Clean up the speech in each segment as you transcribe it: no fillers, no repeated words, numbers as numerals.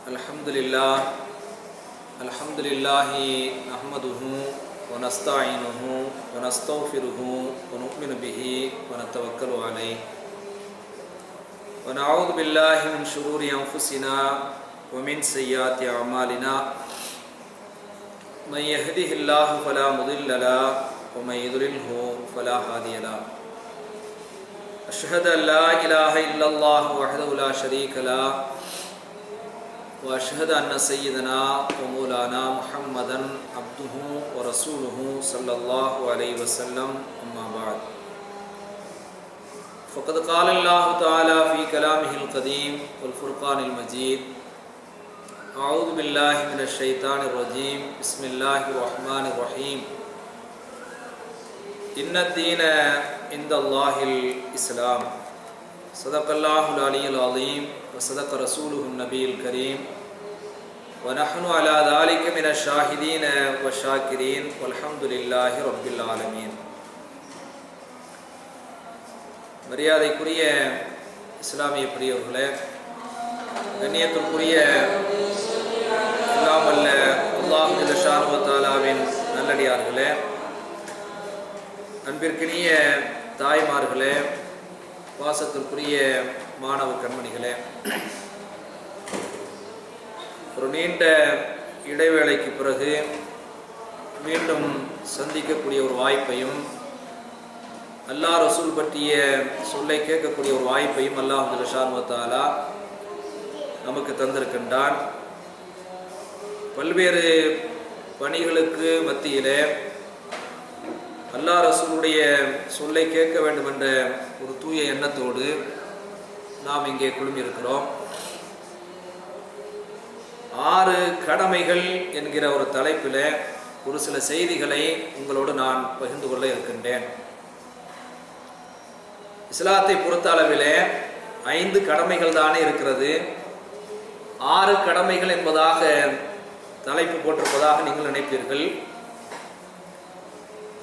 Alhamdulillahi nahmaduhu wa nasta'inuhu wa nastaghfiruhu wa nu'minu bihi wa natawakkalu alayhi wa na'udhu billahi min shururi anfusina wa min sayyiati a'malina man yahdihillahu fala mudilla lahu wa man yudlilhu fala hadiya lahu ashhadu an la ilaha illallah wahdahu la sharika lahu وأشهد أن سيدنا ومولانا محمدا عبده ورسوله صلى الله عليه وسلم أما بعد فقد قال الله تعالى في كلامه القديم والفرقان المجيد أعوذ بالله من الشيطان الرجيم بسم الله الرحمن الرحيم إن الدين عند الله الإسلام صدق الله العلي العظيم وصدق رسوله النبي الكريم ونحن على ذلك من الشاهدين والشاكرين والحمد لله رب العالمين. மரியாதைக்குரிய இஸ்லாமிய பிரியவர்களே, கண்ணியத்திற்குரிய எல்லாம் வல்ல அல்லாஹ் ஜல்ல ஷானுஹு தஆலாவின் நல்லடியார்களே, அன்பிற்கினிய தாய்மார்களே, வாசத்திற்குரிய மாணவ கண்மணிகளே, ஒரு நீண்ட இடைவேளைக்கு பிறகு மீண்டும் சந்திக்கக்கூடிய ஒரு வாய்ப்பையும் அல்லாஹ் ரசூல் பற்றிய சொல்லை கேட்கக்கூடிய ஒரு வாய்ப்பையும் அல்லாஹ் ஜல்ல ஷானுஹு தஆலா நமக்கு தந்திருக்கின்றான். பல்வேறு பணிகளுக்கு மத்தியிலே அல்லாஹ் ரசூலுடைய சொல்லை கேட்க வேண்டும் என்ற ஒரு தூய எண்ணத்தோடு நாம் இங்கே குழுமியிருக்கிறோம். 6 கடமைகள் என்கிற ஒரு தலைப்பில் ஒரு சில செய்திகளை உங்களோடு நான் பகிர்ந்து கொள்ள இருக்கின்றேன். இஸ்லாத்தை பொறுத்த அளவிலே 5 கடமைகள் தானே இருக்கிறது. 6 கடமைகள் என்பதாக தலைப்பு போட்டிருப்பதாக நீங்கள் நினைப்பீர்கள்.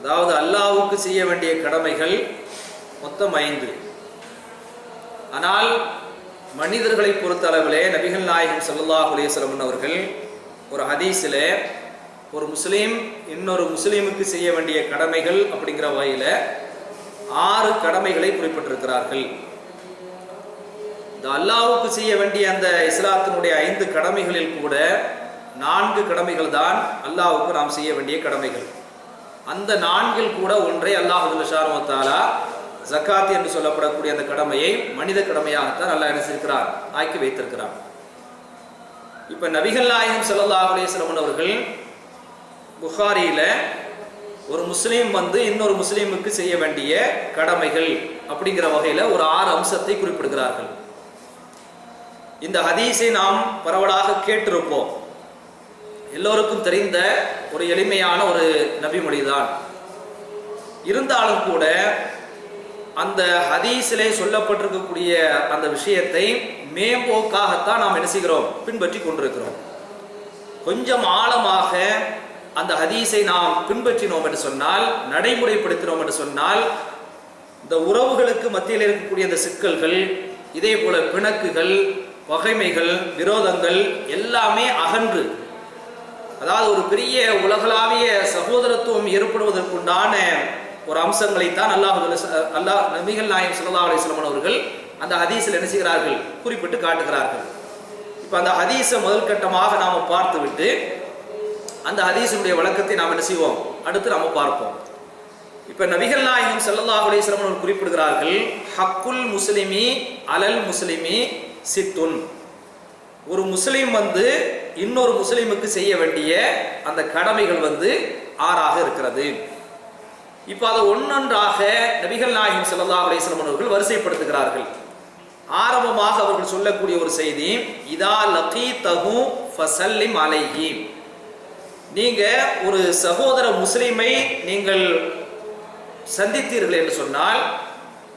அதாவது அல்லாஹ்வுக்கு செய்ய வேண்டிய கடமைகள் மொத்தம் 5. ஆனால் மனிதர்களை பொறுத்த அளவிலே நபிகள் நாயகம் ஸல்லல்லாஹு அலைஹி வஸல்லம் அவர்கள் ஒரு ஹதீஸிலே ஒரு முஸ்லீம் இன்னொரு முஸ்லீமுக்கு செய்ய வேண்டிய கடமைகள் அப்படிங்கிற வகையில் 6 கடமைகளை குறிப்பிட்டிருக்கிறார்கள். இந்த அல்லாஹ்வுக்கு செய்ய வேண்டிய அந்த இஸ்லாத்தினுடைய 5 கடமைகளில் கூட 4 கடமைகள் தான் அல்லாஹ்வுக்கு நாம் செய்ய வேண்டிய கடமைகள். அந்த 4 கூட ஒன்றை அல்லாஹ் ஜல்ல ஷானுஹு தஆலா ஜகாத் என்று சொல்லப்படக்கூடிய அந்த கடமையை மனித கடமையாகத்தான் அல்லாஹ் என்ன செய்திருக்கிறார், ஆக்கி வைத்திருக்கிறார். இப்ப நபிகள் நாயகம் ஸல்லல்லாஹு அலைஹி வஸல்லம் அவர்கள் புகாரியில ஒரு முஸ்லீம் இன்னொரு முஸ்லீமுக்கு செய்ய வேண்டிய கடமைகள் அப்படிங்கிற வகையில ஒரு 6 அம்சத்தை குறிப்பிடுகிறார்கள். இந்த ஹதீஸை நாம் பரவலாக கேட்டிருப்போம். எல்லோருக்கும் தெரிந்த ஒரு எளிமையான ஒரு நபிமொழிதான். இருந்தாலும் கூட அந்த ஹதீஸிலே சொல்லப்பட்டிருக்கக்கூடிய அந்த விஷயத்தை மேம்போக்காகத்தான் நாம் என்ன செய்கிறோம், பின்பற்றி கொண்டிருக்கிறோம். கொஞ்சம் ஆழமாக அந்த ஹதீஸை நாம் பின்பற்றினோம் என்று சொன்னால், நடைமுறைப்படுத்தினோம் என்று சொன்னால், இந்த உறவுகளுக்கு மத்தியில் இருக்கக்கூடிய அந்த சிக்கல்கள், இதே போல பிணக்குகள், பகைமைகள், விரோதங்கள் எல்லாமே அகன்று, அதாவது ஒரு பெரிய உலகளாவிய சகோதரத்துவம் ஏற்படுவதற்குண்டான ஒரு அம்சங்களைத்தான் அல்லாஹ் நபிகள் நாயகம் ஸல்லல்லாஹு அலைஹி வஸல்லம் அவர்கள் அந்த ஹதீஸில் என்ன செய்கிறார்கள், குறிப்பிட்டு காட்டுகிறார்கள். இப்போ அந்த ஹதீஸை முதல் கட்டமாக நாம் பார்த்துவிட்டு அந்த ஹதீஸினுடைய வழக்கத்தை நாம் என்ன செய்வோம், அடுத்து நாம் பார்ப்போம். இப்போ நபிகள் நாயகம் ஸல்லல்லாஹு அலைஹி வஸல்லம் அவர்கள் குறிப்பிடுகிறார்கள், ஹக்குல் முஸ்லிமி அலல் முஸ்லிமி சித்துன். ஒரு முஸ்லீம் இன்னொரு முஸ்லீமுக்கு செய்ய வேண்டிய அந்த கடமைகள் 6ஆக இருக்கிறது. இப்போ அதை ஒன்றொன்றாக நபிகள் நாயகம் ஸல்லல்லாஹு அலைஹி வஸல்லம் அவர்கள் வரிசைப்படுத்துகிறார்கள். ஆரம்பமாக அவர்கள் சொல்லக்கூடிய ஒரு செய்தி, இதா லகீதஹு ஃபஸல்லிம் அலைஹி. நீங்க ஒரு சகோதர முஸ்லீமை நீங்கள் சந்தித்தீர்கள் என்று சொன்னால்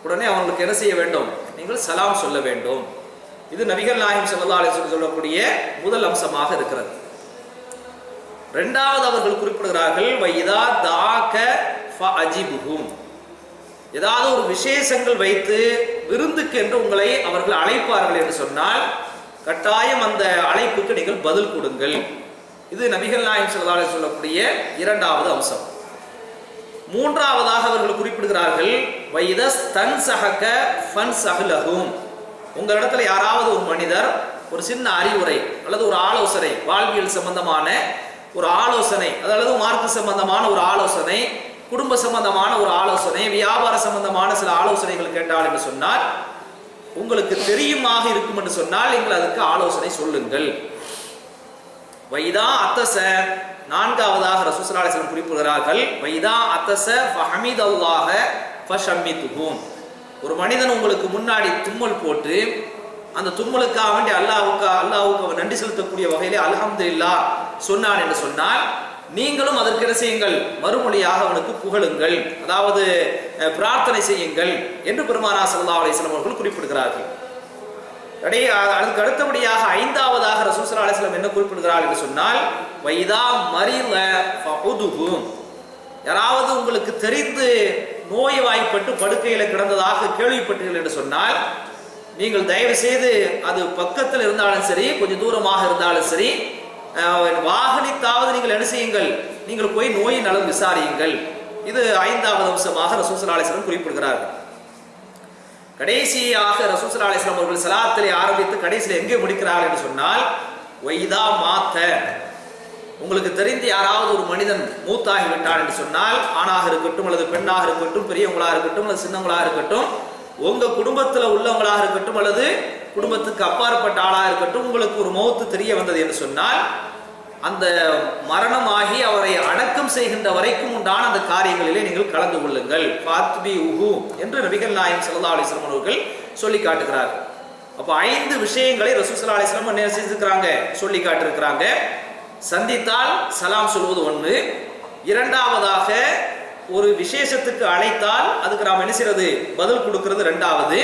உடனே அவங்களுக்கு என்ன செய்ய வேண்டும், நீங்கள் சலாம் சொல்ல வேண்டும். இது நபிகள் நாயகம் ஸல்லல்லாஹு அலைஹி வஸல்லம் சொல்லக்கூடிய முதல் அம்சமாக இருக்கிறது. இரண்டாவது அவர்கள் குறிப்பிடுகிறார்கள், வைதா தாக்க ஃபஅஜிபுஹும். ஏதாவது ஒரு விசேஷங்கள் வைத்து விருந்துக்கு என்று உங்களை அவர்கள் அழைப்பார்கள் என்று சொன்னால் கட்டாயம் அந்த அழைப்புக்கு நீங்கள் பதில் கொடுங்கள். இது நபிகள் நாயகம் ஸல்லல்லாஹு அலைஹி சொல்லக்கூடிய இரண்டாவது அம்சம். மூன்றாவதாக அவர்கள் குறிப்பிடுகிறார்கள், வைதஸ்தன்ஸஹக ஃபன்ஸஹ்லஹும். உங்களிடத்துல யாராவது ஒரு மனிதர் ஒரு சின்ன அறிவுரை அல்லது ஒரு ஆலோசனை, வாழ்வியல் சம்பந்தமான ஒரு ஆலோசனை, அதாவது மார்க்க சம்பந்தமான ஒரு ஆலோசனை, குடும்ப சம்பந்தமான ஒரு ஆலோசனை, வியாபார சம்பந்தமான சில ஆலோசனைகள் கேட்டால் என்று சொன்னால், உங்களுக்கு தெரியுமாக இருக்கும் என்று சொன்னால் நீங்கள் அதுக்கு ஆலோசனை சொல்லுங்கள். வைதா அத்தஸ, நான்காவதாக ரசூல் ஸல்லல்லாஹு அலைஹி வஸல்லம் குறிப்பிடுகிறார்கள், வைதா அத்தஸ ஃபஹமிதல்லாஹ ஃபஷம்மிதுஹும். ஒரு மனிதன் உங்களுக்கு முன்னாடி தும்மல் போட்டு அந்த தும்மலுக்காக வேண்டி அல்லாஹ்வுக்கு நன்றி செலுத்தக்கூடிய வகையிலே அல்ஹம்துலில்லாஹ் சொன்னான் என்று சொன்னால், நீங்களும் அதற்கு என்ன செய்யுங்கள், மறுமொழியாக அவனுக்கு புகழுங்கள், அதாவது பிரார்த்தனை செய்யுங்கள் என்று பெருமானார் ஸல்லல்லாஹு அலைஹி வஸல்லம் அவர்கள் குறிப்பிடுகிறார்கள். அதுக்கு அடுத்தபடியாக ஐந்தாவதாக ரசூல் ஸல்லல்லாஹு அலைஹி வஸல்லம் என்ன குறிப்பிடுகிறார்கள் என்று சொன்ல், வைதா மரில ஃபஉதுஹு. யாராவது உங்களுக்கு தெரிந்து நோய்வாய்ப்பட்டு படுக்கையில் கிடந்ததாக கேள்விப்பட்டீர்கள் என்று சொன்னால், நீங்கள் தயவு செய்து அது பக்கத்தில் இருந்தாலும் சரி, கொஞ்சம் தூரமாக இருந்தாலும் சரி, வாகனித்தாவது நீங்கள் என்ன செய்யுங்கள், நீங்கள் போய் நோய் நலம் விசாரியுங்கள். இது ஐந்தாவது அம்சமாக ரசூல் ஸல்லல்லாஹு அலைஹி வஸல்லம் குறிப்பிடுகிறார்கள். கடைசியாக ரசூல் ஸல்லல்லாஹு அலைஹி வஸல்லம் அவர்கள் ஸலாத்திலே ஆரம்பித்து கடைசியில் எங்கே முடிக்கிறார்கள் என்று சொன்னால், வைதா மாத்த. உங்களுக்கு தெரிந்து யாராவது ஒரு மனிதன் மூத்தாகி விட்டார் என்று சொன்னால், ஆணாக இருக்கட்டும் அல்லது பெண்ணாக இருக்கட்டும், பெரியவங்களாக இருக்கட்டும் அல்லது சின்னவங்களாக இருக்கட்டும், உங்க குடும்பத்தில் உள்ளவங்களாக இருக்கட்டும் அல்லது குடும்பத்துக்கு அப்பாற்பட்ட ஆளாக இருக்கட்டும், உங்களுக்கு ஒரு மௌத்து தெரிய வந்தது என்று சொன்னால், அந்த மரணமாகி அவரை அடக்கம் செய்கின்ற வரைக்கும் உண்டான அந்த காரியங்களிலே நீங்கள் கலந்து கொள்ளுங்கள். ஃபாத்பிஉஹு என்று நபிகள் நாயகம் ஸல்லல்லாஹு அலைஹி வஸல்லம் அவர்கள் சொல்லி காட்டுகிறார்கள். அப்போ 5 விஷயங்களை ரசூல் ஸல்லல்லாஹு அலைஹி வஸல்லம் என்ன செஞ்சிருக்கிறாங்க, சொல்லி காட்டிருக்கிறாங்க. சந்தித்தால் சலாம் சொல்வது ஒன்று, இரண்டாவதாக ஒரு விசேஷத்துக்கு அழைத்தால் அதுக்கு நாம் என்ன செய்யறது, பதில் கொடுக்கிறது இரண்டாவது,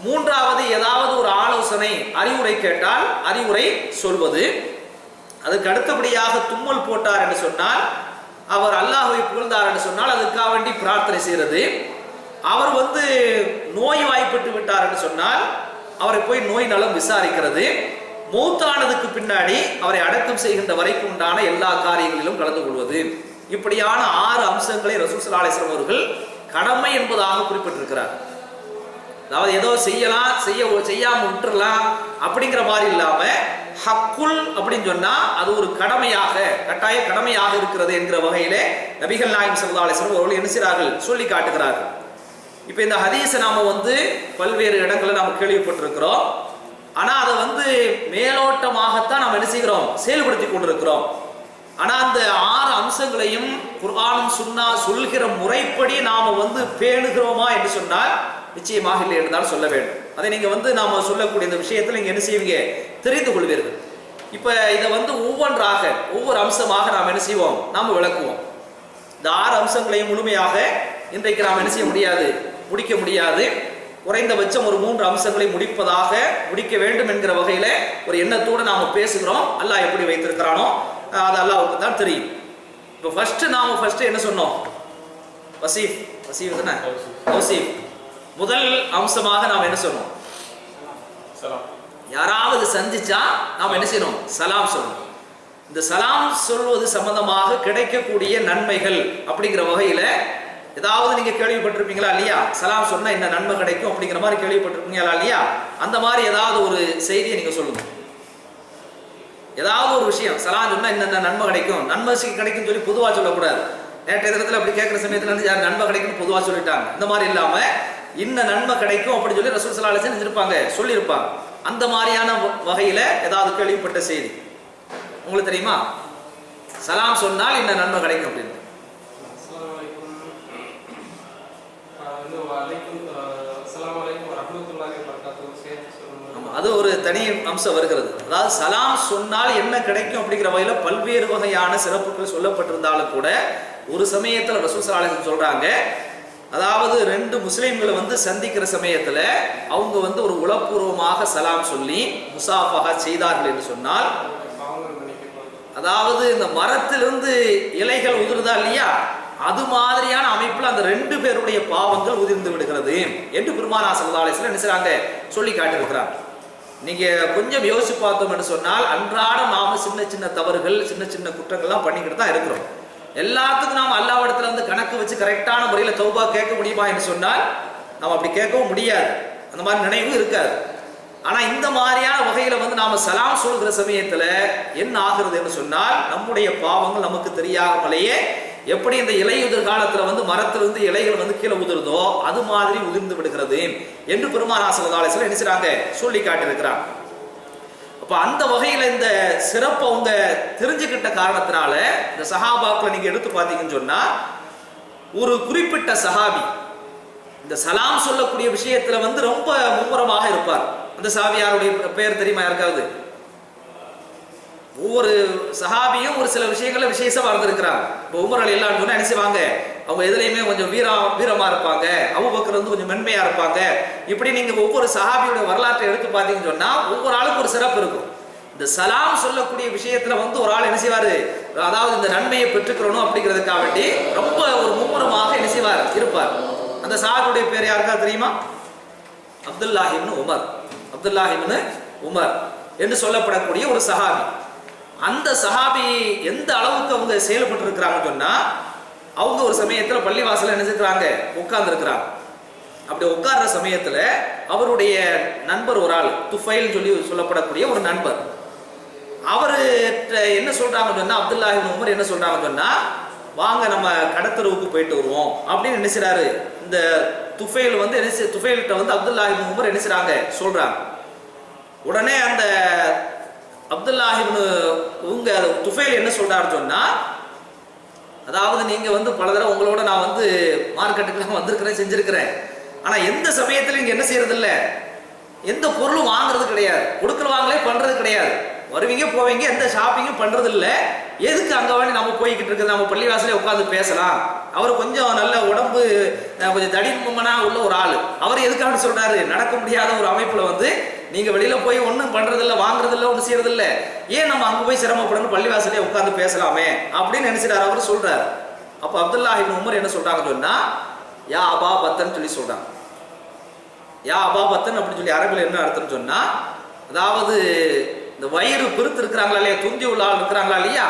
மூன்றாவது ஏதாவது ஒரு ஆலோசனை அறிவுரை கேட்டால் அறிவுரை சொல்வது, அதுக்கு அடுத்தபடியாக தும்மல் போட்டார் என்று சொன்னால், அவர் அல்லாஹ்வை புகழ்ந்தார் என்று சொன்னால் அதுக்காக வேண்டி பிரார்த்தனை செய்கிறது, அவர் நோய் வாய்ப்பட்டு விட்டார் என்று சொன்னால் அவரை போய் நோய் நலம் விசாரிக்கிறது, மௌத்தானதுக்கு பின்னாடி அவரை அடக்கம் செய்கின்ற வரைக்கும் உண்டான எல்லா காரியங்களிலும் கலந்து கொள்வது. இப்படியான 6 அம்சங்களை ரசூல் ஸல்லல்லாஹு அலைஹி வஸல்லம் அவர்கள் கடமை என்பதாக குறிப்பிட்டிருக்கிறார். அதாவது ஏதோ செய்யலாம் செய்யாம விட்டுறலாம் அப்படிங்கிற மாதிரி இல்லாம, ஹக்குல் அப்படின்னு சொன்னா அது ஒரு கடமையாக, கட்டாய கடமையாக இருக்கிறது என்கிற வகையிலே நபிகள் நாயகம் ஸல்லல்லாஹு அலைஹி வஸல்லம் அவர்கள் என்ன செய்கிறார்கள், சொல்லி காட்டுகிறார்கள். இப்ப இந்த ஹதீஸை நாம பல்வேறு இடங்களில் நாம் கேள்விப்பட்டிருக்கிறோம். ஆனா அதை மேலோட்டமாகத்தான் நாம் என்ன செய்கிறோம், செயல்படுத்தி கொண்டிருக்கிறோம். ஆனா அந்த 6 அம்சங்களையும் குர்ஆனும் சுன்னா சொல்கிற முறைப்படி நாம பேணுகிறோமா என்று சொன்னால் நிச்சயமாக இல்லை என்றால் சொல்ல வேண்டும். அதை நீங்க நாம சொல்லக்கூடிய இந்த விஷயத்தில் நீங்க என்ன செய்வீங்க, தெரிந்து கொள்வீர்கள். இப்ப இதை ஒவ்வொன்றாக ஒவ்வொரு அம்சமாக நாம் என்ன செய்வோம், நாம விளக்குவோம். இந்த 6 அம்சங்களையும் முழுமையாக இன்றைக்கு நாம் என்ன செய்ய முடியாது, முடிக்க முடியாது. குறைந்தபட்சம் ஒரு 3 அம்சங்களை முடிக்க வேண்டும் என்கிற வகையில ஒரு எண்ணத்தோடு நாம பேசுகிறோம். அல்லாஹ் எப்படி வைத்திருக்கிறானோ அது அல்லாஹ்வுக்கு தான் தெரியும். இப்போ ஃபர்ஸ்ட் என்ன சொன்னோம், வசீஃப் தானே, வசீஃப். முதல் அம்சமாக நாம் என்ன சொன்னோம், யாராவது சந்திச்சா நாம் என்ன செய்யணும், சலாம் சொல்லணும். இந்த சலாம் சொல்வது சம்பந்தமாக கிடைக்கக்கூடிய நன்மைகள் அப்படிங்கிற வகையில ஏதாவது நீங்க கேள்விப்பட்டிருப்பீங்களா இல்லையா, சலாம் சொன்னா என்ன நன்மை கிடைக்கும் அப்படிங்கிற மாதிரி கேள்விப்பட்டிருப்பீங்களா இல்லையா, அந்த மாதிரி ஏதாவது ஒரு செய்தியை நீங்க சொல்லுங்க. ஏதாவது ஒரு விஷயம், சலாம் சொன்னா என்ன நன்மை கிடைக்கும், நன்மை கிடைக்கும் சொல்லி பொதுவா சொல்லக்கூடாது. நேற்றைய தினத்துல அப்படி கேட்கிற சமயத்துல யார் நன்மை கிடைக்கும் பொதுவா சொல்லிட்டாங்க. இந்த மாதிரி இல்லாம இன்ன நன்மை கிடைக்கும் அப்படின்னு சொல்லி ரசூல் ஸல்லல்லாஹு அலைஹி வஸல்லம் செஞ்சிருப்பாங்க, சொல்லியிருப்பாங்க. அந்த மாதிரியான வகையில ஏதாவது கேள்விப்பட்ட செய்தி உங்களுக்கு தெரியுமா, சலாம் சொன்னால் இன்ன நன்மை கிடைக்கும் அப்படின்னு? அது ஒரு தனி அம்சம் வருகிறது. அதாவது சலாம் சொன்னால் என்ன கிடைக்கும் அப்படிங்கிற வகையில பல்வேறு வகையான சிறப்புகள் சொல்லப்பட்டிருந்தாலும் கூட ஒரு சமயத்துல ரசூல் ஸல்லல்லாஹு அலைஹி வஸல்லம் சொல்றாங்க, அதாவது 2 முஸ்லிம்களை சந்திக்கிற சமயத்துல அவங்க ஒரு உளப்பூர்வமாக சலாம் சொல்லி முசாஃபஹா செய்தார்கள் என்று சொன்னால், அதாவது இந்த மரத்திலிருந்து இலைகள் உதிர்தா இல்லையா, அது மாதிரியான அமைப்புல அந்த 2 பேருடைய பாவங்கள் உதிர்ந்து விடுகிறது என்று பெருமானார் ஸல்லல்லாஹு அலைஹி வஸல்லம் என்ன செய்றாங்க, சொல்லி காட்டியிருக்கிறாங்க. நீங்க கொஞ்சம் யோசிச்சு பார்த்தோம் என்று சொன்னால் அன்றாடம் நாம சின்ன சின்ன தவறுகள் சின்ன சின்ன குற்றங்கள்லாம் பண்ணிக்கிட்டு தான் இருக்கிறோம். எல்லாத்துக்கும் நாம் அல்லாஹ்விடத்துல வந்து கணக்கு வச்சு கரெக்டான முறையில் தௌபா கேட்க முடியுமா என்று சொன்னால் நாம் அப்படி கேட்கவும் முடியாது, அந்த மாதிரி நினைவும் இருக்காது. ஆனா இந்த மாதிரியான வகையில வந்து நாம சலாம் சொல்கிற சமயத்துல என்ன ஆகுறது என்று சொன்னால் நம்முடைய பாவங்கள் நமக்கு தெரியாமலேயே எப்படி இந்த இலையுதிர் காலத்துல வந்து மரத்திலிருந்து இலைகள் வந்து கீழே உதிர்தோ அது மாதிரி உதிர்ந்து விடுகிறது என்று பெருமானார் ஸல்லல்லாஹு அலைஹி வஸல்லம் என்ன செய்றாங்க சொல்லி காட்டியிருக்கிறாங்க. அப்ப அந்த வகையில இந்த சிறப்பு அவங்க தெரிஞ்சுக்கிட்ட காரணத்தினால இந்த சஹாபாக்களை நீங்க எடுத்து பார்த்தீங்கன்னு சொன்னா ஒரு குறிப்பிட்ட சஹாபி இந்த சலாம் சொல்லக்கூடிய விஷயத்துல வந்து ரொம்ப மும்முரமாக இருப்பார். அந்த சஹாபியாருடைய பெயர் தெரியுமா யாருக்காவது? ஒவ்வொரு சஹாபியும் ஒரு சில விஷயங்கள்ல விசேஷமா இருந்திருக்கிறாங்க. இப்போ உமர் ரலியல்லாஹு அன்ஹு என்ன செய்வாங்க, அவங்க எதுலையுமே கொஞ்சம் வீரமா இருப்பாங்க, அபூபக்கர் வந்து கொஞ்சம் மென்மையா இருப்பாங்க. இப்படி நீங்க ஒவ்வொரு சஹாபியோட வரலாற்றை எடுத்து பார்த்தீங்கன்னு சொன்னா ஒவ்வொரு ஆளுக்கும் ஒரு சிறப்பு இருக்கும். இந்த சலாம் சொல்லக்கூடிய விஷயத்துல வந்து ஒரு ஆள் என்ன செய்வாரு, அதாவது இந்த நன்மையை பெற்றுக்கிறணும் அப்படிங்கிறதுக்காக வேண்டி ரொம்ப ஒரு மும்முரமாக என்ன செய்வார் இருப்பார். அந்த சஹாபியுடைய பேர் யாருக்கா தெரியுமா? அப்துல்லாஹ் இப்னு உமர். அப்துல்லாஹ் இப்னு உமர் என்று சொல்லப்படக்கூடிய ஒரு சஹாபி. அந்த சஹாபி எந்த அளவுக்கு அவங்க செயல்பட்டு இருக்கிறாங்கன்னு சொன்னா அவங்க ஒரு சமயத்துல பள்ளிவாசல நினைச்சுக்கிறாங்க உட்கார்ந்து இருக்கிறாங்க. அப்படி உட்கார்ற சமயத்துல அவருடைய நண்பர் ஒரு ஆள் துஃபைல் சொல்லி சொல்லப்படக்கூடிய ஒரு நண்பர், அவரு என்ன சொல்றாங்கன்னு சொன்னா அப்துல்லாஹ் இப்னு உமர் என்ன சொல்றாங்கன்னு சொன்னா வாங்க நம்ம கடத்தருவுக்கு போயிட்டு வருவோம் அப்படின்னு நினைச்சாரு. இந்த துஃபைல் வந்து துஃபைல்கிட்ட வந்து அப்துல்லாஹ் இப்னு உமர் என்ன செய்றாங்க சொல்றாங்க. உடனே அந்த அப்துல்லாஹ் இப்னு உங்க துஃபைல் என்ன சொல்றாருன்னு சொன்னா, அதாவது நீங்க வந்து பல தடவை உங்களோட நான் வந்து மார்க்கெட்டுக்கு வந்திருக்கிறேன் செஞ்சிருக்கிறேன், ஆனா எந்த சமயத்துல நீங்க என்ன செய்யறது இல்ல, எந்த பொருளும் வாங்குறது கிடையாது, கொடுக்கல் வாங்கலே பண்றது கிடையாது, வருவீங்க போவீங்க, எந்த ஷாப்பிங்கும் பண்றது இல்ல. எதுக்கு அங்க வேண்டி நம்ம போய்கிட்டு இருக்குது, நம்ம பள்ளிவாசலே உட்காந்து பேசலாம். அவர் கொஞ்சம் நல்ல உடம்பு கொஞ்சம் தடிமனா உள்ள ஒரு ஆளு, அவர் எதுக்காக சொல்றாரு, நடக்க முடியாத ஒரு அமைப்புல வந்து நீங்க வெளியில போய் ஒன்றும் பண்றது இல்ல, வாங்குறது இல்ல, ஒன்றும் செய்யறது இல்ல, ஏன் நம்ம அங்க போய் சிரமப்படணும், பள்ளிவாசலே உட்காந்து பேசலாமே அப்படின்னு நினைச்சிட்டாரு. அவர் சொல்றாரு. அப்ப அப்துல்லாஹ் இப்னு உமர் என்ன சொல்றாங்கன்னு சொன்னா யா அபா பத்தன் சொல்லி சொல்றாங்க. யா அபா பத்தன் அப்படின்னு சொல்லி அரபில் என்ன அர்த்தம்னு சொன்னா, அதாவது இந்த வயிறு பெருத்து இருக்கிறாங்களா இல்லையா, துந்தி உள்ள ஆள் இருக்கிறாங்களா இல்லையா,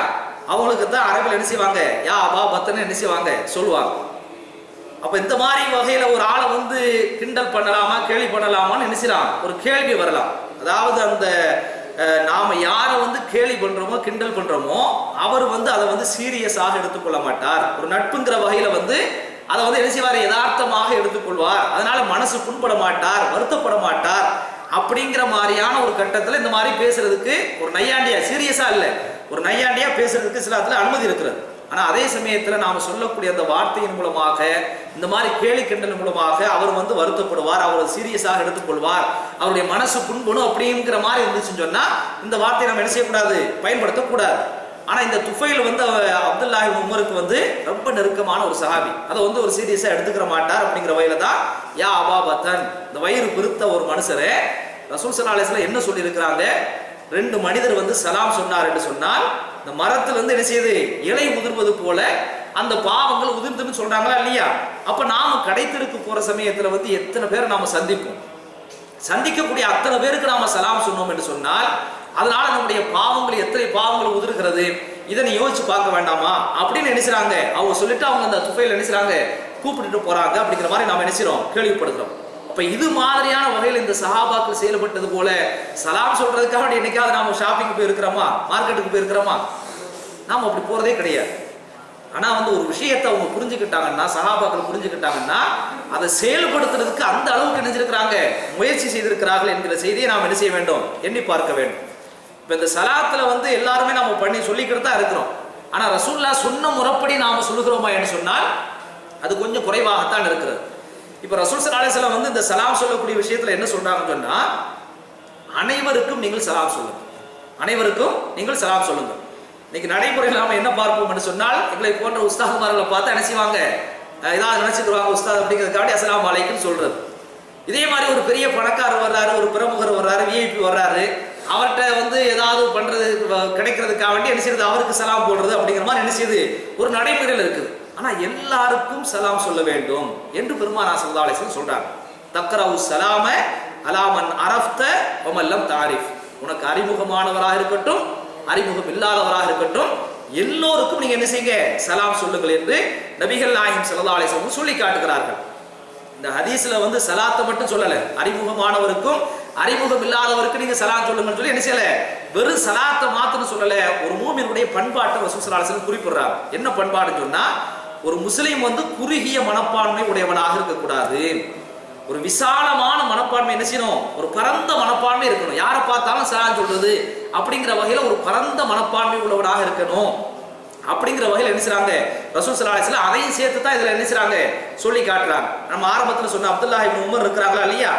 அவங்களுக்கு தான் அரபில் என்ன செய்வாங்க யா அபா பத்தன் என்ன செய்வாங்க சொல்லுவாங்க. அப்ப இந்த மாதிரி வகையில ஒரு ஆளை வந்து கிண்டல் பண்ணலாமா கேலி பண்ணலாமான்னு நினைச்சிடலாம், ஒரு கேள்வி வரலாம். அதாவது அந்த நாம யாரை வந்து கேலி பண்றோமோ கிண்டல் பண்றோமோ அவர் வந்து அதை வந்து சீரியஸாக எடுத்துக்கொள்ள மாட்டார். ஒரு நட்புங்கிற வகையில வந்து அதை வந்து என்ன செய்வார், யதார்த்தமாக எடுத்துக்கொள்வார். அதனால மனசு புண்பட மாட்டார், வருத்தப்பட மாட்டார். அப்படிங்கிற மாதிரியான ஒரு கட்டத்துல இந்த மாதிரி பேசுறதுக்கு ஒரு நையாண்டியா, சீரியஸா இல்ல, ஒரு நையாண்டியா பேசுறதுக்கு சில இடத்துல அனுமதி இருக்கிறது. ஆனா அதே சமயத்துல நாம சொல்லக்கூடிய அந்த வார்த்தையின் மூலமாக இந்த மாதிரி கேலி கிண்டல் மூலமாக அவர் வந்து வருத்தப்படுவார், அவர் சீரியஸாக எடுத்துக்கொள்வார், அவருடைய மனசு புண்படும் அப்படிங்கிற மாதிரி இருந்துச்சுன்னு சொன்னா இந்த வார்த்தையை நம்ம என்ன செய்யக்கூடாது, பயன்படுத்தக்கூடாது. ஆனா இந்த துஃபைல் வந்து அப்துல்லாஹ் இப்னு உமருக்கு வந்து ரொம்ப நெருக்கமான ஒரு சஹாபி, அதை வந்து ஒரு சீரியஸா எடுத்துக்கிற மாட்டார். அப்படிங்கிற வகையில தான் யா அபா பத்தன், இந்த வயிறு பெருத்த ஒரு மனுஷரே ரசூல் ஸல்லல்லாஹு அலைஹி வஸல்லம் என்ன சொல்லி இருக்கிறாங்க, ரெண்டு மனிதர் வந்து சலாம் சொன்னார் என்று சொன்னால் இந்த மரத்துல இருந்து என்ன செய்யுது, இலை உதிர்வது போல அந்த பாவங்கள் உதிர்ந்துன்னு சொல்றாங்களா இல்லையா. அப்ப நாம கடைத்தெருக்கு போற சமயத்துல வந்து எத்தனை பேர் நாம சந்திப்போம், சந்திக்கக்கூடிய அத்தனை பேருக்கு நாம சலாம் சொன்னோம் என்று சொன்னால் அதனால நம்முடைய பாவங்கள் எத்தனை பாவங்கள் உதிர்கிறது, இதனை யோசிச்சு பார்க்க வேண்டாமா அப்படின்னு நினைச்சாங்க. அவங்க சொல்லிட்டு அவங்க அந்த துஃபைல் நினைச்சாங்க கூப்பிட்டுட்டு போறாங்க அப்படிங்கிற மாதிரி நாம நினைச்சிரோம், கேள்விப்படுகிறோம். அப்ப இது மாதிரியான வகையில் இந்த சஹாபாக்கள் செயல்பட்டது போல சலாம் சொல்றதுக்காக என்னைக்காவது நாம ஷாப்பிங் போயிருக்கிறோமா, மார்க்கெட்டுக்கு போயிருக்கிறோமா? நாம அப்படி போறதே கிடையாது. ஆனா வந்து ஒரு விஷயத்தை அவங்க புரிஞ்சுக்கிட்டாங்கன்னா, சஹாபாக்கள் புரிஞ்சுக்கிட்டாங்கன்னா அதை செயல்படுத்துறதுக்கு அந்த அளவுக்கு நினைச்சிருக்கிறாங்க, முயற்சி செய்திருக்கிறார்கள் என்கிற செய்தியை நாம் என்ன செய்ய வேண்டும், எண்ணி பார்க்க வேண்டும். இப்ப இந்த சலாத்துல வந்து எல்லாருமே நாம பண்ணி சொல்லிக்கிட்டு தான் இருக்கிறோம். ஆனா ரசூலுல்லாஹ் சொன்ன முறைப்படி நாம சொல்லுகிறோமா என்று சொன்னால் அது கொஞ்சம் குறைவாகத்தான் இருக்கிறது. இப்ப ரசூல் ஸல்லல்லாஹு அலைஹி வஸல்லம் வந்து இந்த சலாம் சொல்லக்கூடிய விஷயத்துல என்ன சொல்றாங்கன்னு சொன்னா, அனைவருக்கும் நீங்கள் சலாம் சொல்லுங்க, அனைவருக்கும் நீங்கள் சலாம் சொல்லுங்க. இன்னைக்கு நடைமுறையில் நாம என்ன பார்ப்போம் என்று சொன்னால், எங்களை போன்ற உஸ்தாதுமார்களை பார்த்து என்ன செய்வாங்க, ஏதாவது நினைச்சுக்குவாங்க உஸ்தாத் அப்படிங்கிறதுக்காண்டி அஸ்ஸலாமு அலைக்கும் சொல்றது. இதே மாதிரி ஒரு பெரிய பணக்காரர் வர்றாரு, ஒரு பிரமுகர் வர்றாரு, விஐபி வர்றாரு, அவர்கிட்ட வந்து ஏதாவது பண்றது கிடைக்கிறதுக்காக வேண்டி என்ன செய்யுது, அவருக்கு சலாம் போடுறது அப்படிங்கிற மாதிரி என்ன செய்யுது ஒரு நடைமுறையில் இருக்குது. ஆனா எல்லாருக்கும் சலாம் சொல்ல வேண்டும் என்று பெருமானார் ஸல்லல்லாஹு அலைஹி வஸல்லம் சொல்றாங்க. தக்ரவு ஸலாம அலாமன் அரஃப்த வமல்லம் தாரிஃப், உனக்கு அறிமுகமானவராக இருக்கட்டும் அறிமுகம் இல்லாதவராக இருக்கட்டும் எல்லோருக்கும் நீங்க என்ன செய்யுங்க, சலாம் சொல்லுங்கள் என்று நபிகள் நாயகம் ஸல்லல்லாஹு அலைஹி வஸல்லம் சொல்லி காட்டுகிறார்கள். இந்த ஹதீஸ்ல வந்து சலாத்தை மட்டும் சொல்லல, அறிமுகமானவருக்கும் அறிமுகம் இல்லாதவருக்கு நீங்க சலாம் சொல்லுங்கன்னு சொல்லி என்ன செய்யல, வெறும் சலாத்தை மாத்திரம் சொல்லல. ஒரு மூமினுடைய பண்பாட்டை ரசூல் ஸல்லல்லாஹு அலைஹி வஸல்லம் குறிப்பிடுறாங்க. என்ன பண்பாடுன்னு சொன்னா, ஒரு முஸ்லிம் வந்து குறுகிய மனப்பான்மை உடையவனாக இருக்கக்கூடாது. ஒரு விசாலமான மனப்பான்மை என்ன செய்யணும், ஒரு பரந்த மனப்பான்மை இருக்கணும். யாரை பார்த்தாலும் சலாம் சொல்றது அப்படிங்கிற வகையில ஒரு பரந்த மனப்பான்மை உள்ளவனாக இருக்கணும். அப்படிங்கிற வகையில் என்ன செய்றாங்க ரசூல் ஸல்லல்லாஹு அலைஹி வஸல்லம் அதையும் சேர்த்து தான் இதுல என்ன செய்றாங்க சொல்லி காட்டுறாங்க. நம்ம ஆரம்பத்தில் சொன்ன அப்துல்லாஹ் இப்னு உமர் இருக்கிறாங்களா இல்லையா,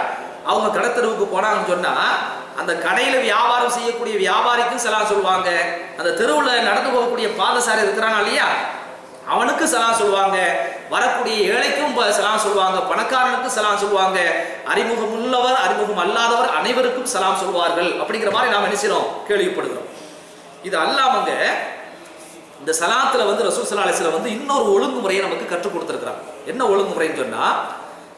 அவங்க கடத்தெருவுக்கு போனாங்கன்னு சொன்னா அந்த கடையில வியாபாரம் செய்யக்கூடிய வியாபாரிக்கும் சலாம் சொல்லுவாங்க, அந்த தெருவில் நடந்து போகக்கூடிய பாதசாரி இருக்கிறாங்க இல்லையா அவனுக்கு சலாம் சொல்லுவாங்க, வரக்கூடிய ஏழைக்கும் சலாம் சொல்லுவாங்க, பணக்காரனுக்கும் சலாம் சொல்லுவாங்க, அறிமுகம் உள்ளவர் அறிமுகம் அல்லாதவர் அனைவருக்கும் சலாம் சொல்வார்கள். அப்படிங்கிற மாதிரி நாம் என்ன செய்யறோம் கேள்விப்படுகிறோம். இது அல்லாமங்க இந்த சலாத்துல வந்து ரசூல் ஸல்லல்லாஹு அலைஹி வஸல்லம் வந்து இன்னொரு ஒழுங்குமுறையை நமக்கு கற்றுக் கொடுத்திருக்கிறாங்க. என்ன ஒழுங்குமுறைன்னு சொன்னா,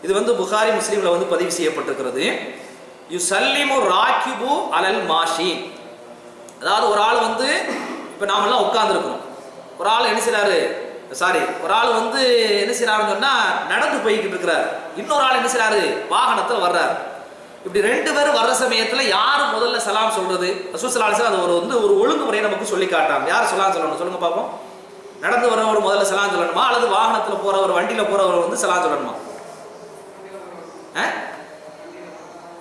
இது வந்து புகாரி முஸ்லிம்ல வந்து பதிவு செய்யப்பட்டிருக்கிறது. யுசல்லிமு ராகிபு அலல் மாஷி, அதாவது ஒரு ஆள் வந்து இப்ப நாமெல்லாம் உட்கார்ந்து இருக்கிறோம், ஒரு ஆள் என்ன செய்றாரு, ஒரு ஆள் வந்து என்ன செய்யறாருன்னு சொன்னா நடந்து போய்கிட்டு இருக்கிறார், இன்னொரு ஆள் என்ன செய்யறாரு வாகனத்துல வர்றாரு. இப்படி ரெண்டு பேரும் வர்ற சமயத்துல யாரு முதல்ல சலாம் சொல்றது, ரசூல் ஸல்லல்லாஹு அலைஹி வஸல்லம் அது வந்து ஒரு ஒழுங்குமுறையை நமக்கு சொல்லி காட்டுறாங்க. யார் சலாம் சொல்லணும் சொல்லுங்க பாப்போம். நடந்து வரவர் முதல்ல சலாம் சொல்லணுமா, அல்லது வாகனத்துல போறவர் வண்டியில போறவர் வந்து சலாம் சொல்லணுமா?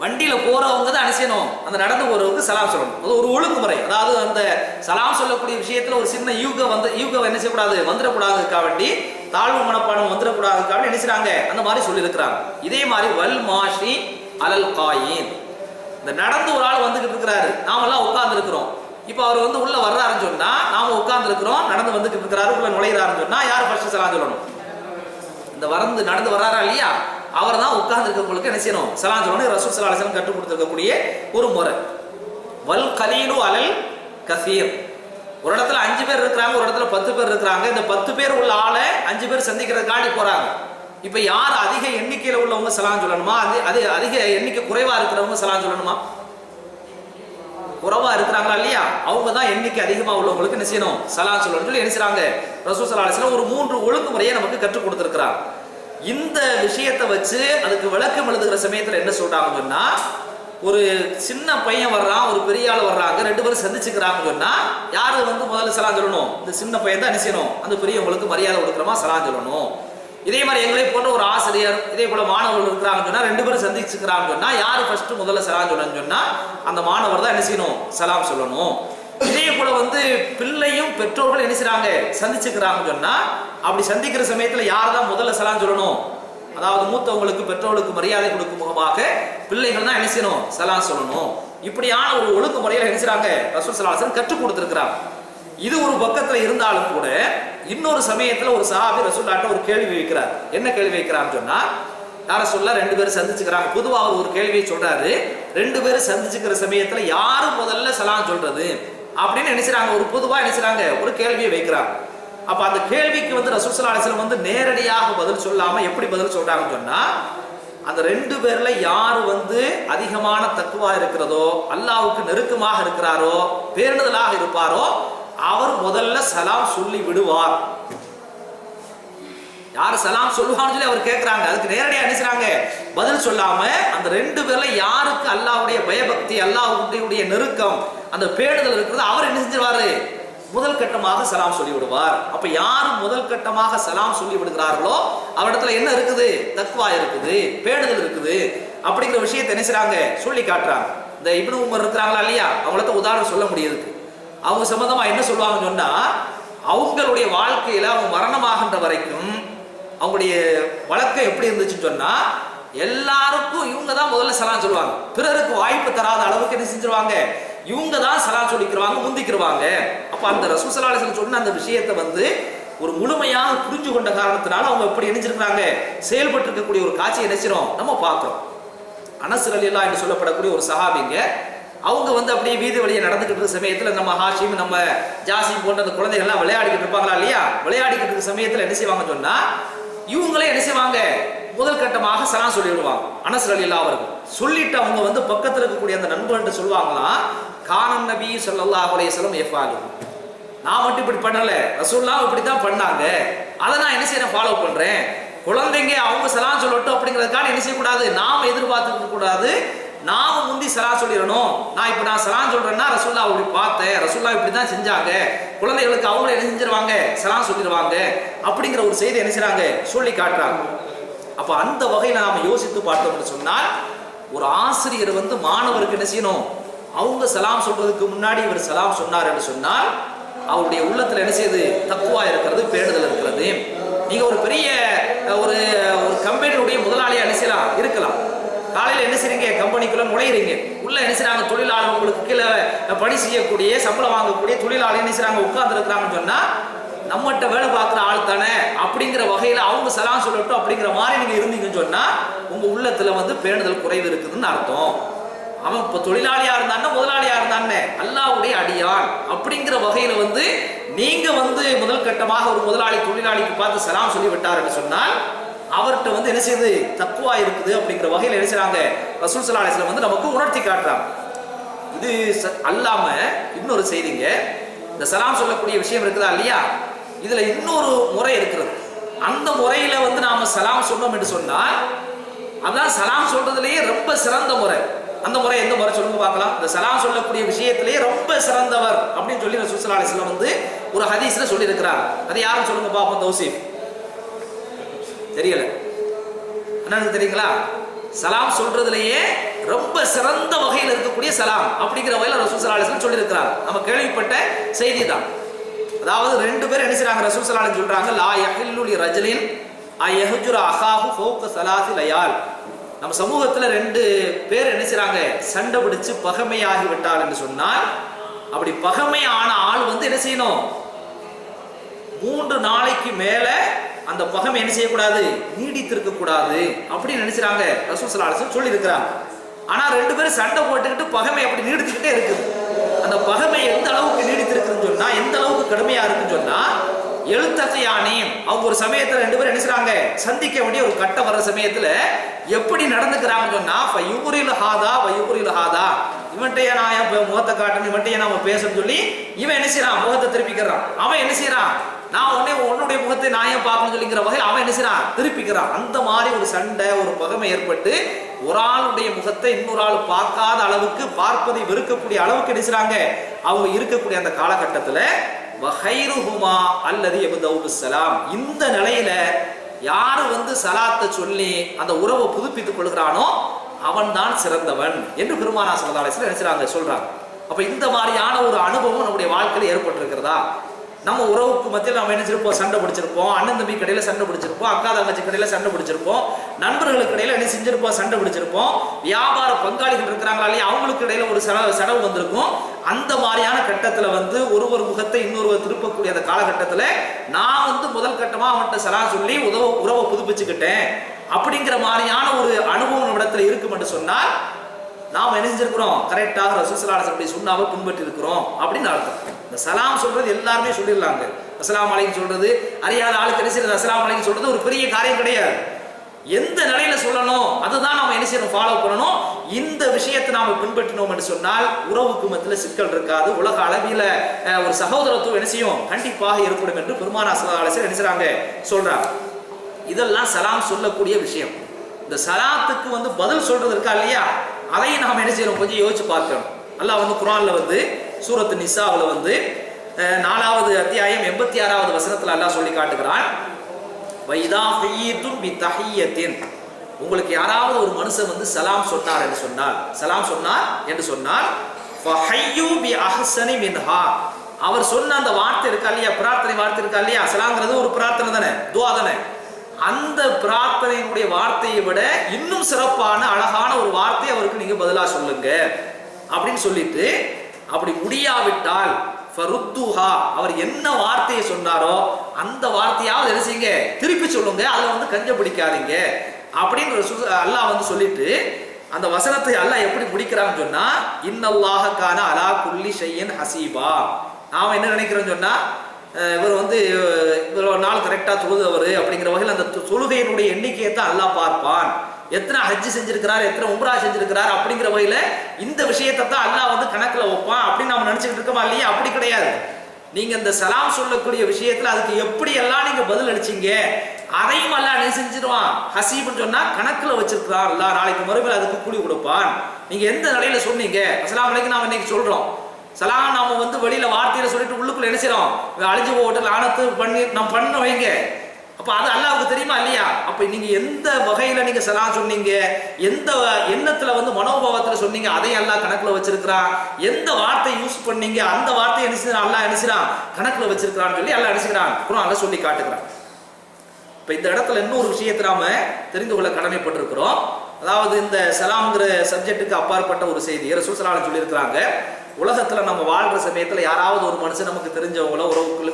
வண்டியில போறவங்க தான் அனுசரிக்கணும், அந்த நடந்து போறவருக்கு சலாம் சொல்லணும். அது ஒரு ஒழுங்குமுறை. அதாவது அந்த சலாம் சொல்லக்கூடிய விஷயத்துல ஒரு சின்ன யூகம் என்ன செய்யக்கூடாது, வந்துடக்கூடாதுக்காக வேண்டி, தாழ்வு மனப்பாடம் வந்துடக்கூடாதுக்காக வேண்டி என்ன செய்றாங்க அந்த மாதிரி சொல்லி இருக்கிறாங்க. இதே மாதிரி வல் மாஷி அலல் காயின், இந்த நடந்து ஒரு ஆள் வந்துகிட்டு இருக்கிறாரு, நாமெல்லாம் உட்கார்ந்து இருக்கிறோம். இப்ப அவர் வந்து உள்ள வர்றாருன்னு சொன்னா நாம உட்கார்ந்து இருக்கிறோம், நடந்து வந்துகிட்டு இருக்கிறாரு, உள்ள நுழையிறாருன்னு சொன்னா யார் ஃபர்ஸ்ட் சலாம் சொல்லணும்? இந்த நடந்து வர்றாரா இல்லையா அவர் தான் உட்கார்ந்து இருக்கிறவங்களுக்கு என்ன செய்யணும் சலாம் சொல்லணும். ரசூல் ஸல்லல்லாஹு அலைஹி வஸல்லம் கற்றுக் கொடுத்திருக்கக்கூடிய ஒரு முறை. வல் கலீலு அலல் கஸீர், ஒரு இடத்துல 5 பேர் இருக்கிறாங்க, ஒரு இடத்துல 10 பேர் இருக்கிறாங்க. இந்த 10 பேர் உள்ள ஆளை 5 பேர் சந்திக்கிறதுக்காண்டி போறாங்க. இப்ப யார் அதிக எண்ணிக்கையில உள்ளவங்க சலாம் சொல்லணுமா, அது அதிக எண்ணிக்கை குறைவா இருக்கிறவங்க சலாம் சொல்லணுமா? குறைவா இருக்கிறாங்களா இல்லையா அவங்க தான் எண்ணிக்கை அதிகமா உள்ளவங்களுக்கு என்ன செய்யணும் சலாம் சொல்லணும் சொல்லி என்ன செய்றாங்க ரசூல் ஸல்லல்லாஹு அலைஹி வஸல்லம் ஒரு 3 ஒழுங்குமுறையை நமக்கு கற்றுக் கொடுத்திருக்கிறாங்க. இந்த விஷயத்தை வச்சு அதுக்கு விளக்கம் எழுதுகிற சமயத்துல என்ன சொல்றாங்கன்னு சொன்னா, ஒரு சின்ன பையன் வர்றான், ஒரு பெரிய ஆள் வர்றாங்க, 2 பேரும் சந்திச்சுக்கிறாங்கன்னு சொன்னா யாரு வந்து முதல்ல சலாம் சொல்லணும்? இந்த சின்ன பையன் தான் என்ன செய்யணும் அந்த பெரியவங்களுக்கு மரியாதை கொடுக்குறமா சலாம் சொல்லணும். இதே மாதிரி எங்களை போன்ற ஒரு ஆசிரியர், இதே போல மாணவர்கள் இருக்கிறாங்கன்னு சொன்னா 2 பேரும் சந்திச்சுக்கிறாங்கன்னு சொன்னா யாரு ஃபர்ஸ்ட் முதல்ல சலாம் சொல்லணும்னு சொன்னா அந்த மாணவர் தான் என்ன செய்யணும் சலாம் சொல்லணும். இதே போல வந்து பிள்ளையும் பெற்றோர்கள் என்ன செய்றாங்க சந்திச்சுக்கிறாங்கன்னு சொன்னா அப்படி சந்திக்கிற சமயத்துல யார் தான் முதல்ல சலாம் சொல்லணும்? அதாவது மூத்தவங்களுக்கு பெற்றோர்களுக்கு மரியாதை கொடுக்கும் முகமாக பிள்ளைகள் தான் என்ன செய்யணும் சலாம் சொல்லணும். இப்படியான ஒரு ஒழுங்குமுறையில என்ன செய்றாங்க ரசூல் ஸல்லல்லாஹு அலைஹி வஸல்லம் கற்றுக் கொடுத்திருக்கிறாங்க. இது ஒரு பக்கத்துல இருந்தாலும் கூட இன்னொரு சமயத்துல ஒரு சஹாபி ரசூலுல்லாஹ்ட்ட ஒரு கேள்வி வைக்கிறார். என்ன கேள்வி வைக்கிறான்னு சொன்னா, யார சொல்ல 2 பேரும் சந்திச்சுக்கிறாங்க, பொதுவா அவர் ஒரு கேள்வியை சொல்றாரு, 2 பேரும் சந்திச்சுக்கிற சமயத்துல யாரு முதல்ல சலாம் சொல்றது அப்படின்னு நினைச்சாங்க, ஒரு பொதுவா நினைச்சாங்க ஒரு கேள்வியை வைக்கிறாங்க. அப்ப அந்த கேள்விக்கு வந்து ரசூல் ஸல்லல்லாஹு அலைஹி வஸல்லம் வந்து நேரடியாக பதில் சொல்லாம எப்படி பதில் சொல்றாங்கன்னு சொன்னா, அந்த 2 பேர்ல யாரு வந்து அதிகமான தக்குவா இருக்கிறதோ, அல்லாஹ்வுக்கு நெருக்கமாக இருக்கிறாரோ, பேணுதலாக இருப்பாரோ அவர் முதல்ல சலாம் சொல்லி விடுவார். யார் சலாம் சொல்லுவான்னு சொல்லி அவர் கேட்கிறாங்க. அதுக்கு நேரடியாக நினைச்சாங்க பதில் சொல்லாம அந்த 2 பேர்ல யாருக்கு அல்லாஹ்வுடைய பயபக்தி, அல்லாஹ்வுடைய நெருக்கம், அந்த பேணுதல் இருக்கிறது அவர் என்ன செஞ்சிருவாரு முதல் கட்டமாக சலாம் சொல்லி விடுவார். அப்ப யார் முதல் கட்டமாக சலாம் சொல்லி விடுகிறார்களோ அவரிடத்துல என்ன இருக்குது? தக்வா இருக்குது, பேணுதல் இருக்குது. அப்படிங்கிற விஷயத்தை என்ன செய்றாங்க சொல்லி காட்டுறாங்க. இந்த இப்னு உமர் இருக்கிறாங்களா இல்லையா அவங்கள உதாரணம் சொல்ல முடியுது. அவங்க சம்பந்தமா என்ன சொல்லுவாங்கன்னு சொன்னா, அவங்களுடைய வாழ்க்கையில அவங்க மரணமாகின்ற வரைக்கும் அவங்களுடைய வழக்கம் எப்படி இருந்துச்சுன்னு சொன்னா, எல்லாருக்கும் இவங்க தான் முதல்ல சலாம் சொல்லுவாங்க. பிறருக்கு வாய்ப்பு தராத அளவுக்கு என்ன செஞ்சிருவாங்க, இவங்க தான் சலாம் சொல்லிக்கிறவாங்க, முந்திக்கிறவாங்க. அப்ப அந்த ரசூல் ஸல்லல்லாஹு அலைஹி வஸல்லம் சொன்ன அந்த விஷயத்தை வந்து ஒரு முழுமையாக புரிஞ்சு கொண்ட காரணத்தினால அவங்க எப்படி நினைச்சிருக்காங்க செயல்பட்டு இருக்கக்கூடிய ஒரு காட்சியை நினைச்சிரும் நம்ம பார்க்கிறோம். அனஸ் ரலியல்லாஹு என்று சொல்லப்படக்கூடிய ஒரு சஹாபிங்க, அவங்க வந்து அப்படியே வீதி வழியை நடந்துகிட்டு இருக்க சமயத்துல நம்ம ஹாஷிம், நம்ம ஜாசிம் போன்ற அந்த குழந்தைகள்லாம் விளையாடிக்கிட்டு இருப்பாங்களா இல்லையா, விளையாடிக்கிட்டு இருக்க சமயத்துல என்ன செய்வாங்க சொன்னா, இவங்களே என்ன செய்வாங்க முதல் கட்டமாக சலாம் சொல்லிவிடுவாங்க. அனஸ் ரலியல்லாஹு அவர்கள் சொல்லிட்டு அவங்க வந்து பக்கத்தில் இருக்கக்கூடிய அந்த நண்பர்கிட்ட சொல்லுவாங்களாம், கானன் நபி ஸல்லல்லாஹு அலைஹி வஸல்லம் யஃபாலு, நான் மட்டும் இப்படி பண்ணல, ரசூலுல்லாஹ் இப்படி தான் பண்ணாங்க, அதை நான் என்ன செய்யறேன், ஃபாலோ பண்றேன். குழந்தைங்க அவங்க சலாம் சொல்லட்டும் அப்படிங்கிறதுக்காக என்ன செய்யக்கூடாது, நாம் எதிர்பார்த்துக்க கூடாது, நாம முந்தி சலாம் சொல்லிடணும். நான் சலாம் சொல்றேன்னா ரசூலுல்லாஹ் அப்படி பார்த்தேன், ரசூலுல்லாஹ் இப்படி தான் செஞ்சாங்க, குழந்தைகளுக்கு அவங்கள என்ன செஞ்சிருவாங்க, சலாம் சொல்லிடுவாங்க அப்படிங்கிற ஒரு செய்தி என்ன செய்றாங்க, சொல்லி காட்டுறாங்க. அப்ப அந்த வகையில நாம யோசித்து பார்த்தோம்னு சொன்னால், ஒரு ஆசிரியர் வந்து மாணவருக்கு என்ன செய்யணும், அவங்க சலாம் சொல்றதுக்கு முன்னாடி இவர் சலாம் சொன்னார் என்று சொன்னால் அவருடைய உள்ளத்துல என்ன செய்யுது, தக்குவா இருக்கிறது, பேணுதல் இருக்கிறது. நீங்க ஒரு பெரிய ஒரு கம்பெனியுடைய முதலாளியா என்ன செய்யலாம், இருக்கலாம். காலையில் என்ன செய்றீங்க, கம்பெனிக்குள்ள நுழையிறீங்க, உள்ள என்ன செய்றாங்க, தொழிலாளர் உங்களுக்கு கீழே பணி செய்யக்கூடிய சம்பளம் வாங்கக்கூடிய தொழிலாளர் என்ன செய்றாங்க, உட்கார்ந்து இருக்கிறாங்கன்னு சொன்னா நம்மகிட்ட வேலை பார்க்குற ஆள் தானே அப்படிங்கிற வகையில் அவங்க சலாம் சொல்லட்டும் அப்படிங்கிற மாதிரி நீங்க இருந்தீங்கன்னு சொன்னா உங்க உள்ளத்துல வந்து பேணுதல் குறைவு இருக்குதுன்னு அர்த்தம். அவன் இப்போ தொழிலாளியா இருந்தானே முதலாளியா இருந்தானே அல்லாஹ்வுடைய அடியான் அப்படிங்கிற வகையில வந்து நீங்க வந்து முதல் கட்டமாக ஒரு முதலாளி தொழிலாளிக்கு பார்த்து சலாம் சொல்லி விட்டார் என்று சொன்னால் அவர்கிட்ட வந்து என்ன செய்யுது, தக்குவா இருக்குது அப்படிங்கிற வகையில் என்ன செய்றாங்க, ரசூல் ஸல்லல்லாஹு அலைஹி வஸல்லம் வந்து நமக்கு உணர்த்தி காட்டுறாங்க. இது அல்லாம இன்னொரு செய்திங்க, இந்த சலாம் சொல்லக்கூடிய விஷயம் இருக்குதா இல்லையா, இதுல இன்னொரு முறை இருக்கிறது. அந்த முறையில வந்து நாம சலாம் சொன்னோம் என்று சொன்னால் அதான் சலாம் சொல்றதுலயே ரொம்ப சிறந்த முறை. அந்த முறை எந்த முறை சொல்லுங்க பார்க்கலாம். இந்த சலாம் சொல்லக்கூடிய விஷயத்திலேயே ரொம்ப சிறந்தவர் அப்படின்னு சொல்லி ரசூல் ஸல்லல்லாஹு அலைஹி வஸல்லம் வந்து ஒரு ஹதீஸ்ல சொல்லி இருக்கிறார். அது யாரும் சொல்லுங்க பாப்போம். தௌசீப் தெரியல, என்னன்னு தெரியுங்களா? சலாம் சொல்றதுலயே ரொம்ப சிறந்த வகையில் இருக்கக்கூடிய சலாம் அப்படிங்கிற வகையில் ரசூல் ஸல்லல்லாஹு அலைஹி வஸல்லம் சொல்லி இருக்கிறார். நம்ம கேள்விப்பட்ட செய்தி தான். அதாவது ரெண்டு பேர் என்ன செய்றாங்க, ரசூல் ஸல்லல்லாஹு அலைஹி வஸல்லம் சொல்றாங்க, லா யஹில்லு லி ரஜலின் அயஹ்ஜுர அஹாஹு ஃபௌக ஸலாசி லயால். நம்ம சமூகத்துல ரெண்டு பேர் என்ன செய்றாங்க, சண்டை பிடிச்சு பகைமையாகி விட்டால் என்று சொன்னால், அப்படி பகைமையான ஆள் வந்து என்ன செய்யணும், 3 நாளைக்கு மேல அந்த பகைமை என்ன செய்யக்கூடாது, நீடித்திருக்க கூடாது அப்படின்னு நினைச்சாங்க ரசூல் ஸல்லல்லாஹு அலைஹி வஸல்லம் சொல்லி இருக்கிறாங்க. ஆனா ரெண்டு பேரும் சண்டை போட்டுக்கிட்டு பகைமை அப்படி நீடித்துக்கிட்டே இருக்குது. அந்த பகைமை எந்த அளவுக்கு நீடித்திருக்குன்னு சொன்னா, எந்த அளவுக்கு கடுமையா இருக்குன்னு சொன்னா, எழுத்தகையானே அவங்க ஒரு சமயத்துல ரெண்டு பேரும் என்ன செய்றாங்க, சந்திக்க வேண்டிய ஒரு கட்டம் வர்ற சமயத்துல எப்படி நடந்துக்கிறாங்கன்னு சொன்னா, ஃபயுரில் ஹாதா வயுரில் ஹாதா, இவன்கிட்டயே நான் என் முகத்தை காட்டணும், இவன்கிட்டயே நாம பேசணும்னு சொல்லி இவன் என்ன செய்யறான், முகத்தை திருப்பிக்கிறான். அவன் என்ன செய்யறான், நான் உன்னுடைய முகத்தை நான் ஏன் பார்க்கணும் சொல்லிங்கிற வகையில் அவன் என்ன செய்யறான், திருப்பிக்கிறான். அந்த மாதிரி ஒரு சண்டை, ஒரு பகைமை ஏற்பட்டு ஒரு ஆளுடைய முகத்தை இன்னொரு ஆள் பார்க்காத அளவுக்கு, பார்ப்பதை வெறுக்கக்கூடிய அளவுக்கு என்ன செய்றாங்க அவங்க இருக்கக்கூடிய அந்த காலகட்டத்துல வஹைருஹுமா அல்லது யப்தஉ பிஸ்ஸலாம், இந்த நிலையில யாரு வந்து சலாத்தை சொல்லி அந்த உறவை புதுப்பித்துக் கொள்கிறானோ அவன் தான் சிறந்தவன் என்று பெருமானார் ஸல்லல்லாஹு அலைஹி வஸல்லம் நினைச்சாங்க, சொல்றாங்க. அப்ப இந்த மாதிரியான ஒரு அனுபவம் நம்முடைய வாழ்க்கையில் ஏற்பட்டிருக்கிறதா? நம்ம உறவுக்கு மத்தியில் நம்ம என்ன செஞ்சிருப்போம், சண்டை பிடிச்சிருப்போம், அண்ணன் தம்பி கடையில சண்டை பிடிச்சிருப்போம், அக்கா தங்கச்சி கடையில சண்டை பிடிச்சிருப்போம், நண்பர்களுக்கு இடையில என்ன செஞ்சிருப்போம், சண்டை பிடிச்சிருப்போம், வியாபார பங்காளிகள் இருக்கிறாங்களா இல்லையா அவங்களுக்கு இடையில ஒரு செலவு வந்திருக்கும். அந்த மாதிரியான கட்டத்துல வந்து ஒருவர் முகத்தை இன்னொருவர் திருப்பக்கூடிய அந்த காலகட்டத்துல நான் வந்து முதல் கட்டமா அவன்கிட்ட சலாம் சொல்லி உறவை புதுப்பிச்சுக்கிட்டேன் அப்படிங்கிற மாதிரியான ஒரு அனுபவம் இடத்துல இருக்கும் என்று சொன்னால் நாம் என்ன செஞ்சிருக்கிறோம், கரெக்டாக ரசூல் ஸல்லல்லாஹு அலைஹி வஸல்லம் சொன்னாவை பின்பற்றி இருக்கிறோம் அப்படின்னு அர்த்தம். இந்த சலாம் சொல்றது எல்லாருமே சொல்லிடலாங்க. அஸ்ஸலாமு அலைக்கும் சொல்றது அறியாத ஆளுக்கு என்ன செய்யறது, அஸ்ஸலாமு அலைக்கும் சொல்றது ஒரு பெரிய காரியம் கிடையாது. எந்த நிலையில சொல்லணும் அதுதான் நாம என்ன செய்யணும், ஃபாலோ பண்ணணும். இந்த விஷயத்தை நாம பின்பற்றினோம் என்று சொன்னால் உறவுக்கு மத்தியில் சிக்கல் இருக்காது. உலக அளவில ஒரு சகோதரத்துவம் என்ன செய்யும், கண்டிப்பாக ஏற்படும் என்று பெருமானார் ஸல்லல்லாஹு அலைஹி வஸல்லம் என்ன செய்றாங்க, சொல்றாங்க. இதெல்லாம் சலாம் சொல்லக்கூடிய விஷயம். இந்த சலாத்துக்கு வந்து பதில் சொல்றது இருக்கா இல்லையா, அதையும் நாம் என்ன செய்யணும், கொஞ்சம் யோசிச்சு பார்க்கணும். அல்லாஹ் வந்து குர்ஆன்ல வந்து சூரத்து நிசாவுல வந்து 4வது அத்தியாயம் 86வது வசனத்துல அல்லாஹ் சொல்லி காட்டுகிறான், வைதா ஹய்யிதும் பி தஹியத்தின், உங்களுக்கு யாராவது ஒரு மனுஷன் வந்து சலாம் சொன்னார் என்று சொன்னார் ஃபஹய்யு பி அஹ்ஸனி மின்ஹா, அவர் சொன்ன அந்த வார்த்தை இருக்கா இல்லையா, பிரார்த்தனை வார்த்தை இருக்கா இல்லையா, சலாம்ங்கிறது ஒரு பிரார்த்தனை தானே, துஆ தானே, அந்த பிரார்த்தனையினுடைய வார்த்தையை விட இன்னும் சிறப்பான அழகான ஒரு வார்த்தை அவருக்கு நீங்க பதிலா சொல்லுங்க அப்படின்னு சொல்லிட்டு, அப்படி முடியாவிட்டால் ஃபருத்துஹா, அவர் என்ன வார்த்தையை சொன்னாரோ அந்த வார்த்தையாவது என்ன செய்யுங்க, திருப்பி சொல்லுங்க, அதுல வந்து கஞ்ச பிடிக்காதீங்க அப்படின்னு அல்லாஹ் வந்து சொல்லிட்டு அந்த வசனத்தை அல்லாஹ் எப்படி முடிக்கிறான்னு சொன்னா, இன்னல்லாஹ கான அலா குல்லி ஷைஇன் ஹசீபா, நாம என்ன நினைக்கிறோம் சொன்னா இவர் வந்து இவ்வளோ நாள் கரெக்டாக தொழுதவர் அப்படிங்கிற வகையில் அந்த தொழுகையினுடைய எண்ணிக்கையை தான் அல்லாஹ் பார்ப்பான். எத்தனை ஹஜ்ஜி செஞ்சிருக்கிறார், எத்தனை உம்ரா செஞ்சிருக்கிறார் அப்படிங்கிற வகையில் இந்த விஷயத்தை தான் அல்லாஹ் வந்து கணக்கில் வைப்பான் அப்படின்னு நம்ம நினச்சிக்கிட்டு இருக்கோமா இல்லையா? அப்படி கிடையாது. நீங்க இந்த சலாம் சொல்லக்கூடிய விஷயத்துல அதுக்கு எப்படி எல்லாம் நீங்க பதில் அளிச்சீங்க அதையும் அல்லாஹ் என்ன செஞ்சிருவான். ஹசீப்னு சொன்னா கணக்குல வச்சிருக்கிறான் அல்லாஹ், நாளைக்கு மறுபடியும் அதுக்கு கூலி கொடுப்பான். நீங்க எந்த நிலையில சொன்னீங்க அஸ்ஸலாமு அலைக்கும் நாம இன்னைக்கு சொல்றோம், சலாம் நாம வந்து வெளியில வார்த்தையில சொல்லிட்டு உள்ளுக்குள்ள என்ன செய்யறோம், அழிஞ்சு போட்டு லானத்து பண்ணி நம்ம பண்ண வைங்க. அப்ப அது அல்லாஹ்வுக்கு தெரியுமா இல்லையா? அப்ப நீங்க எந்த வகையில நீங்க சலாம் சொன்னீங்க, எந்த எண்ணத்துல வந்து மனோபாவத்துல சொன்னீங்க அதையும் அல்லாஹ் கணக்குல வச்சிருக்கிறான். எந்த வார்த்தை யூஸ் பண்ணீங்க அந்த வார்த்தை என்ன செய்யறான் அல்லாஹ் என்ன செய்யறான் கணக்குல வச்சிருக்கிறான்னு சொல்லி அல்லாஹ் என்ன செய்யறான் குர்ஆன்ல சொல்லி காட்டுகிறான். இப்ப இந்த இடத்துல இன்னொரு விஷயத்தை நாம தெரிந்து கொள்ள கடமைப்பட்டிருக்கிறோம். அதாவது இந்த சலாம்ங்கிற சப்ஜெக்டுக்கு அப்பாற்பட்ட ஒரு செய்தி ரசூல் ஸல்லல்லாஹு அலைஹி வஸல்லம் சொல்லி இருக்கிறாங்க. உலகத்துல நம்ம வாழ்ற சமயத்துல யாராவது ஒரு மனுஷன் நமக்கு தெரிஞ்சவங்களோ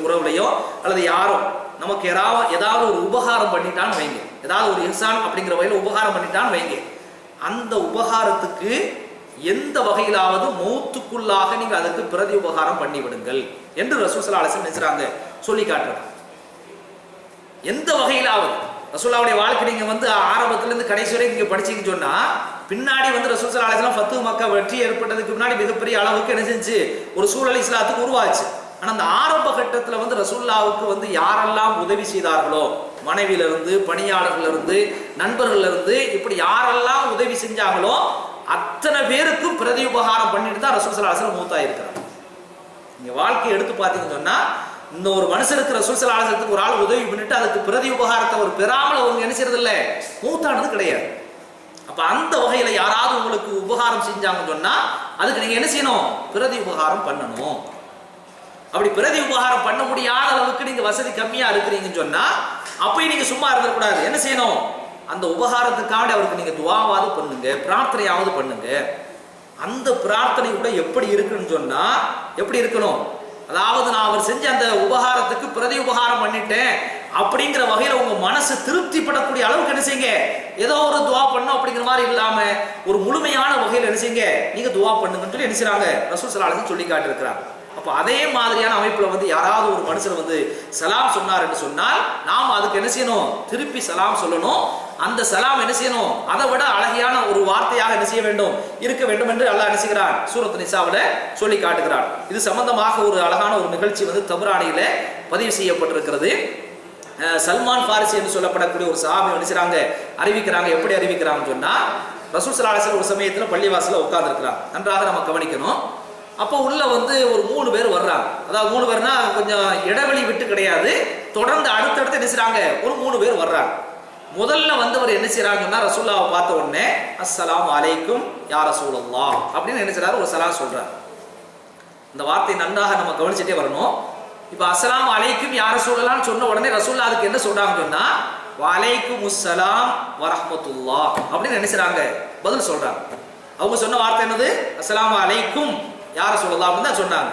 உறவுலையோ அல்லது யாரும் நமக்கு ஏதாவது ஒரு உபகாரம் பண்ணிட்டான்னு வைங்க, ஏதாவது ஒரு இஹ்சான் அப்படிங்கிற வகையில் உபகாரம் பண்ணிட்டான்னு வைங்க, அந்த உபகாரத்துக்கு எந்த வகையிலாவது மௌத்துக்குள்ளாக நீங்க அதுக்கு பிரதி உபகாரம் பண்ணி விடுங்கள் என்று ரசூல் ஸல்லல்லாஹு அலைஹி வஸல்லம் நினைச்சாங்க சொல்லி காட்டுறாங்க. எந்த வகையிலாவது ரசூலுல்லாஹ்வுடைய வாழ்க்கை நீங்க வந்து ஆரம்பத்துல இருந்து கடைசி வரை நீங்க படிச்சீங்கன்னு சொன்னா பின்னாடி வந்து ரசூல் ஸல்லல்லாஹு அலைஹி வஸல்லம் ஃபத்ஹு மக்கா வெற்றி ஏற்பட்டதுக்கு முன்னாடி மிகப்பெரிய அளவுக்கு என்ன செஞ்சு ஒரு சூழல் இஸ்லாத்துக்கு உருவாச்சு. ஆனா அந்த ஆரம்ப கட்டத்துல வந்து ரசூலுல்லாஹ்வுக்கு வந்து யாரெல்லாம் உதவி செய்தார்களோ, மனைவியில இருந்து பணியாளர்கள் இருந்து நண்பர்கள் இருந்து இப்படி யாரெல்லாம் உதவி செஞ்சாங்களோ அத்தனை பேருக்கும் பிரதி உபகாரம் பண்ணிட்டு தான் ரசூல் ஸல்லல்லாஹு அலைஹி வஸல்லம் மூத்தா இருக்கிறாங்க. நீங்க வாழ்க்கையை எடுத்து பார்த்தீங்கன்னு சொன்னா இந்த ஒரு மனுஷனுக்கு ரசூல் ஸல்லல்லாஹு அலைஹி வஸல்லம் ஒரு ஆள் உதவி பண்ணிட்டு அதுக்கு பிரதி உபகாரத்தை ஒரு பெறாமல் அவங்க என்ன செய்யறது இல்லை, மூத்தானது கிடையாது. அப்ப அந்த வகையில யாராவது உங்களுக்கு உபகாரம் செஞ்சாங்கன்னு சொன்னா அதுக்கு நீங்க என்ன செய்யணும், பிரதி உபகாரம் பண்ணணும். அப்படி பிரதி உபகாரம் பண்ண முடியாத அளவுக்கு நீங்க வசதி கம்மியா இருக்கிறீங்கன்னு சொன்னா அப்பயும் நீங்க சும்மா இருக்கக்கூடாது. என்ன செய்யணும், அந்த உபகாரத்துக்காக அவருக்கு நீங்க துஆவாவது பண்ணுங்க, பிரார்த்தனையாவது பண்ணுங்க. அந்த பிரார்த்தனை கூட எப்படி இருக்குன்னு சொன்னா எப்படி இருக்கணும், அதாவது நான் அவர் செஞ்ச அந்த உபகாரத்துக்கு பிரதி உபகாரம் பண்ணிட்டேன் அப்படிங்கிற வகையில உங்க மனசு திருப்திப்படக்கூடிய அளவுக்கு என்ன செய்யுங்க, ஏதோ ஒரு துவா பண்ணும் அப்படிங்கிற மாதிரி இல்லாம ஒரு முழுமையான வகையில் என்ன செய்யுங்க நீங்க துவா பண்ணுங்கன்னு சொல்லி என்ன செய்றாங்க ரசூல் ஸல்லல்லாஹு அலைஹி வஸல்லம் சொல்லி காட்டியிருக்கிறாங்க. அப்ப அதே மாதிரியான அமைப்புல வந்து யாராவது ஒரு மனுஷன் வந்து சலாம் சொன்னார் என்று சொன்னால் நாம் அதுக்கு என்ன செய்யணும், திருப்பி சலாம் சொல்லணும். அந்த சலாம் என்ன செய்யணும், அதை விட அழகியான ஒரு வார்த்தையாக என்ன செய்ய வேண்டும், இருக்க வேண்டும் என்று அல்லாஹ் என்ன செய்கிறான் சூரத் நிசாவுல சொல்லி காட்டுகிறான். இது சம்பந்தமாக ஒரு அழகான ஒரு நிகழ்ச்சி வந்து தபரானியில பதிவு செய்யப்பட்டிருக்கிறது. சல்மான் ஃபாரிசி என்று சொல்லப்படக்கூடிய ஒரு சஹாபி என்ன செய்றாங்க அறிவிக்கிறாங்க. எப்படி அறிவிக்கிறாங்கன்னு சொன்னா ரசூல் ஸல்லல்லாஹு அலைஹி வஸல்லம் ஒரு சமயத்துல பள்ளிவாசல்ல உட்கார்ந்து இருக்கிறாங்க. நன்றாக நம்ம கவனிக்கணும். அப்போ உள்ள வந்து ஒரு 3 பேர் வர்றாங்க. அதாவது 3 பேர்னா கொஞ்சம் இடைவெளி விட்டு கிடையாது, தொடர்ந்து அடுத்தடுத்து என்ன செய்றாங்க ஒரு 3 பேர் வர்றாங்க. முதல்ல வந்து அவர் என்ன செய்றாங்கன்னா ரசூலுல்லாஹ்வை பார்த்த உடனே அஸ்ஸலாமு அலைக்கும் யா ரசூலல்லாஹ் அப்படின்னு என்ன செய்றாரு, ஒரு சலாம் சொல்றாரு. இந்த வார்த்தை நன்றாக நம்ம கவனிச்சுட்டே வரணும். இப்போ அஸ்ஸலாமு அலைக்கும் யா ரசூலல்லாஹ்னு சொன்ன உடனே ரசூலுல்லாஹ் அதுக்கு என்ன சொல்றாங்கன்னு சொன்னா வலைக்குமுஸ்ஸலாம் வரஹ்மத்துல்லாஹ் அப்படின்னு என்ன செய்றாங்க பதில் சொல்றாங்க. அவங்க சொன்ன வார்த்தை என்னது, அஸ்ஸலாமு அலைக்கும் யா ரசூலல்லாஹ் அப்படின்னு தான் சொன்னாங்க.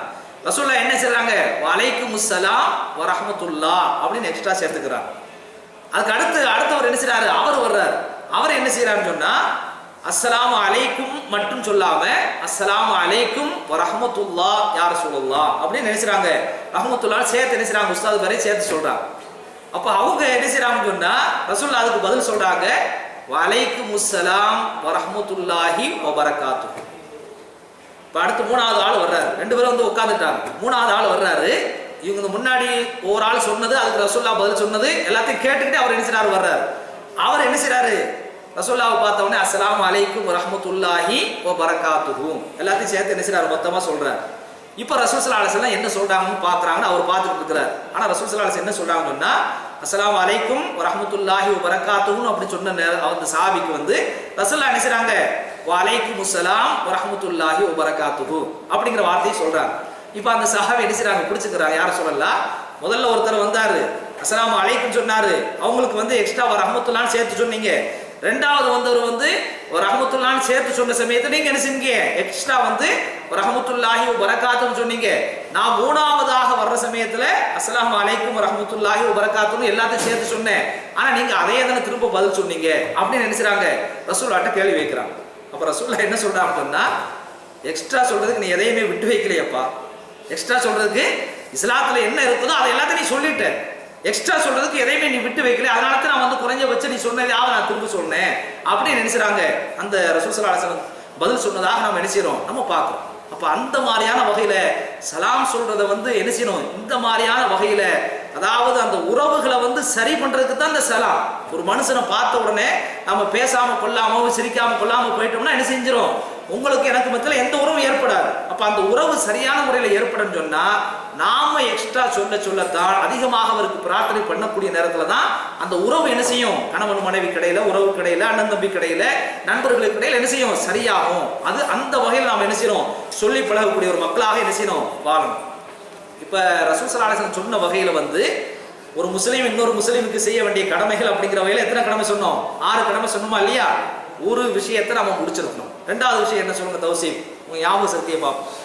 ரசூலுல்லாஹ் என்ன செய்றாங்க வலைக்குமுஸ்ஸலாம் வரஹ்மத்துல்லாஹ் அப்படின்னு எக்ஸ்ட்ரா சேர்த்துக்கிறாங்க. அதுக்கு அடுத்தவர் என்ன செய்றாரு, அவர் வர்றாரு. அவர் என்ன செய்யறாருன்னு சொன்னா அஸ்ஸலாமு அலைக்கும் மட்டும் சொல்லாம அஸ்ஸலாமு அலைக்கும் வரஹ்மத்துல்லாஹ் யா ரசூலல்லாஹ் அப்படின்னு நினைச்சாங்க. ரஹ்மத்துல்லாஹ் சேர்த்து என்ன செய்றாங்க, உஸ்தாத் வரை சேர்த்து சொல்றாங்க. அப்ப அவங்க என்ன செய்றாங்கன்னு சொன்னா ரசூலுல்லாஹ் அதுக்கு பதில் சொல்றாங்க வலைக்குமுஸ்ஸலாம் வரஹ்மத்துல்லாஹி வபரகாத்துஹு. இப்ப அடுத்து 3வது ஆள் வர்றாரு. 2 பேரும் வந்து உட்கார்ந்துட்டாங்க. 3வது ஆள் வர்றாரு. இவங்க முன்னாடி ஒரு ஆள் சொன்னது அதுக்கு ரசூலுல்லாஹ் பதில் சொன்னது எல்லாத்தையும் கேட்டுக்கிட்டு அவர் என்ன செய்றாரு வர்றாரு. அவர் என்ன செய்றாரு ரசூலுல்லாஹ்வை பார்த்த உடனே அஸ்ஸலாமு அலைக்கும் வரஹ்மத்துல்லாஹி வபரகாத்துஹு எல்லாத்தையும் சேர்த்து என்ன செய்றாரு மொத்தமா சொல்றாரு. இப்ப ரசூல் ஸல்லல்லாஹு அலைஹி வஸல்லம் என்ன சொல்றாங்கன்னு பாக்குறாங்கன்னு அவர் பார்த்துட்டு இருக்கிறார். ஆனா ரசூல் ஸல்லல்லாஹு அலைஹி வஸல்லம் என்ன சொல்றாங்கன்னு சொன்னா அஸ்ஸலாமு அலைக்கும் வரஹ்மத்துல்லாஹி வபரகாத்துஹு அப்படி சொன்ன அந்த சஹாபிக்கு வந்து ரசூலுல்லாஹ் என்ன செய்றாங்க வலைக்குமுஸ்ஸலாம் வரஹ்மத்துல்லாஹி வபரகாத்துஹு அப்படிங்கிற வார்த்தையை சொல்றாங்க. இப்ப அந்த சஹாபி என்ன செய்றாங்க பிடிச்சுக்கிறாங்க. யார சொல்லலாம், முதல்ல ஒருத்தர் வந்தாரு அஸ்ஸலாமு அலைக்கும் சொன்னாரு, அவங்களுக்கு வந்து எக்ஸ்ட்ரா ரஹ்மத்துல்லாஹ்னு சேர்த்து சொன்னீங்க. ரெண்டாவது வந்தவர் வந்து ரஹ்மத்துல்லாஹ்னு சேர்த்து சொன்ன சமயத்துல நீங்க என்ன செஞ்சீங்க எக்ஸ்ட்ரா வந்து ரஹ்மத்துல்லாஹி வபரகாத்துஹு சொன்னீங்க. நான் 3வதாக வர்ற சமயத்துல அஸ்ஸலாமு அலைக்கும் ரஹ்மத்துல்லாஹி வபரகாத்துஹு எல்லாத்தையும் சேர்த்து சொன்னேன். ஆனா நீங்க அதே தான திரும்ப பதில் சொன்னீங்க அப்படின்னு நினைச்சாங்க. ரசூலுல்லாஹ்ட்ட கேள்வி வைக்கிறாங்க. அப்ப ரசூலுல்லாஹ் என்ன சொல்றாங்கன்னு சொன்னா எக்ஸ்ட்ரா சொல்றதுக்கு நீ எதையுமே விட்டு வைக்கலையப்பா, எக்ஸ்ட்ரா சொல்றதுக்கு இஸ்லாத்துல என்ன இருக்குதோ அதை எல்லாத்தையும் நீ சொல்லிட்ட, எக்ஸ்ட்ரா சொல்றதுக்கு எதையுமே நீ விட்டு வைக்கல, அதனால தான் நான் வந்து குறைஞ்சபட்சம் நீ சொன்னதையாவது நான் திரும்ப சொன்னேன் அப்படின்னு நினைச்சாங்க. அந்த ரசூல் ஸல்லல்லாஹு அலைஹி வஸல்லம் பதில் சொன்னதாக நம்ம நினைச்சிரோம், நம்ம பார்க்கிறோம். அப்ப அந்த மாதிரியான வகையில சலாம் சொல்றத வந்து என்ன செய்யணும், இந்த மாதிரியான வகையில அதாவது அந்த உறவுகளை வந்து சரி பண்றதுக்கு தான் இந்த சலாம். ஒரு மனுஷனை பார்த்த உடனே நம்ம பேசாம கொள்ளாம சிரிக்காம கொள்ளாம போயிட்டோம்னா என்ன செஞ்சிடும், உங்களுக்கு எனக்கு மத்தியில் எந்த உறவும் ஏற்படாது. அப்ப அந்த உறவு சரியான முறையில் ஏற்படும் சொன்னா நாம எக்ஸ்ட்ரா சொல்லத்தான் அதிகமாக அவருக்கு பிரார்த்தனை பண்ணக்கூடிய நேரத்துல தான் அந்த உறவு என்ன செய்யும், கணவன் மனைவி கிடையில, உறவு கிடையில, அண்ணன் தம்பி கிடையில, நண்பர்களுக்கு இடையில என்ன செய்யும், சரியாகும். அது அந்த வகையில் நாம் என்ன செய்யணும், சொல்லி பழகக்கூடிய ஒரு மக்களாக என்ன செய்யணும், வாழணும். இப்ப ரசூல் ஸல்லல்லாஹு அலைஹி வஸல்லம் சொன்ன வகையில வந்து ஒரு முஸ்லீம் இன்னொரு முஸ்லீமுக்கு செய்ய வேண்டிய கடமைகள் அப்படிங்கிற வகையில எத்தனை கடமை சொன்னோம், 6 கடமை சொன்னோமா இல்லையா? ஒரு விஷயத்தை நம்ம முடிச்சிருக்கணும். 2வது விஷயம் என்ன சொல்லுங்க தௌசீப், உங்க ஞாபகம் சக்தியை பார்ப்போம்.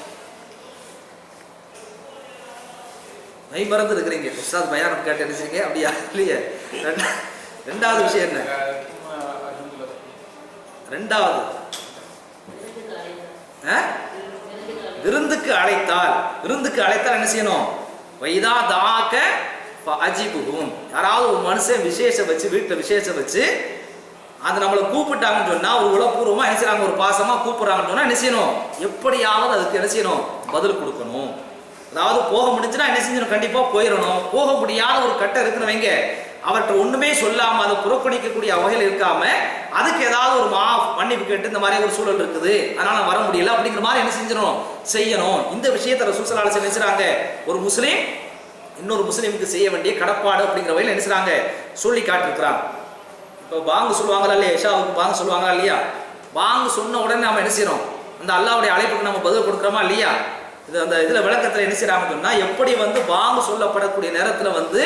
மறந்து இருக்கிறீங்க, உஸ்தாத் பயானம் கேட்டு நினைச்சீங்க அப்படியா இல்லையே? 2வது விஷயம் என்ன? 2வது விருந்துக்கு அழைத்தால், விருந்துக்கு அழைத்தால் என்ன செய்யணும், வைதா தாக்க ஃபஅஜிபுஹும். யாராவது ஒரு மனுஷன் விசேஷம் வச்சு, வீட்டில் விசேஷம் வச்சு அது நம்மளை கூப்பிட்டாங்கன்னு சொன்னா ஒரு உளப்பூர்வமா என்ன செய்யறாங்க, ஒரு பாசமா கூப்பிடுறாங்கன்னு சொன்னா என்ன செய்யணும், எப்படியாவது அதுக்கு என்ன செய்யணும், பதில் கொடுக்கணும். அதாவது போக முடிஞ்சுன்னா என்ன செஞ்சணும், கண்டிப்பா போயிடணும். போக முடியாத ஒரு கட்டம் இருக்கிறவங்க அவர்கிட்ட ஒண்ணுமே சொல்லாம அதை புறக்கணிக்கக்கூடிய வகையில் இருக்காம அதுக்கு ஏதாவது ஒரு மன்னிப்பு கேட்டு இந்த மாதிரி ஒரு சூழல் இருக்குது அதனால வர முடியல அப்படிங்கிற மாதிரி என்ன செஞ்சிடணும், செய்யணும். இந்த விஷயத்தை ரசூல் ஸல்லல்லாஹு அலைஹி வஸல்லம் நினைச்சாங்க, ஒரு முஸ்லீம் இன்னொரு முஸ்லீமுக்கு செய்ய வேண்டிய கடப்பாடு அப்படிங்கிற வகையில் நினைச்சாங்க, சொல்லி காட்டிருக்கிறாங்க. இப்போ பாங்கு சொல்லுவாங்களா இல்லையா, இஷாவுக்கு பாங்கு சொல்லுவாங்களா இல்லையா? பாங்கு சொன்ன உடனே நம்ம என்ன செய்யறோம், அந்த அல்லாஹ்வுடைய அழைப்புக்கு நம்ம பதில் கொடுக்குறோமா இல்லையா? இது அந்த இதுல விளக்கத்துல என்ன செய்யறாங்க சொன்னா, எப்படி வந்து பாங்கு சொல்லப்படக்கூடிய நேரத்துல வந்து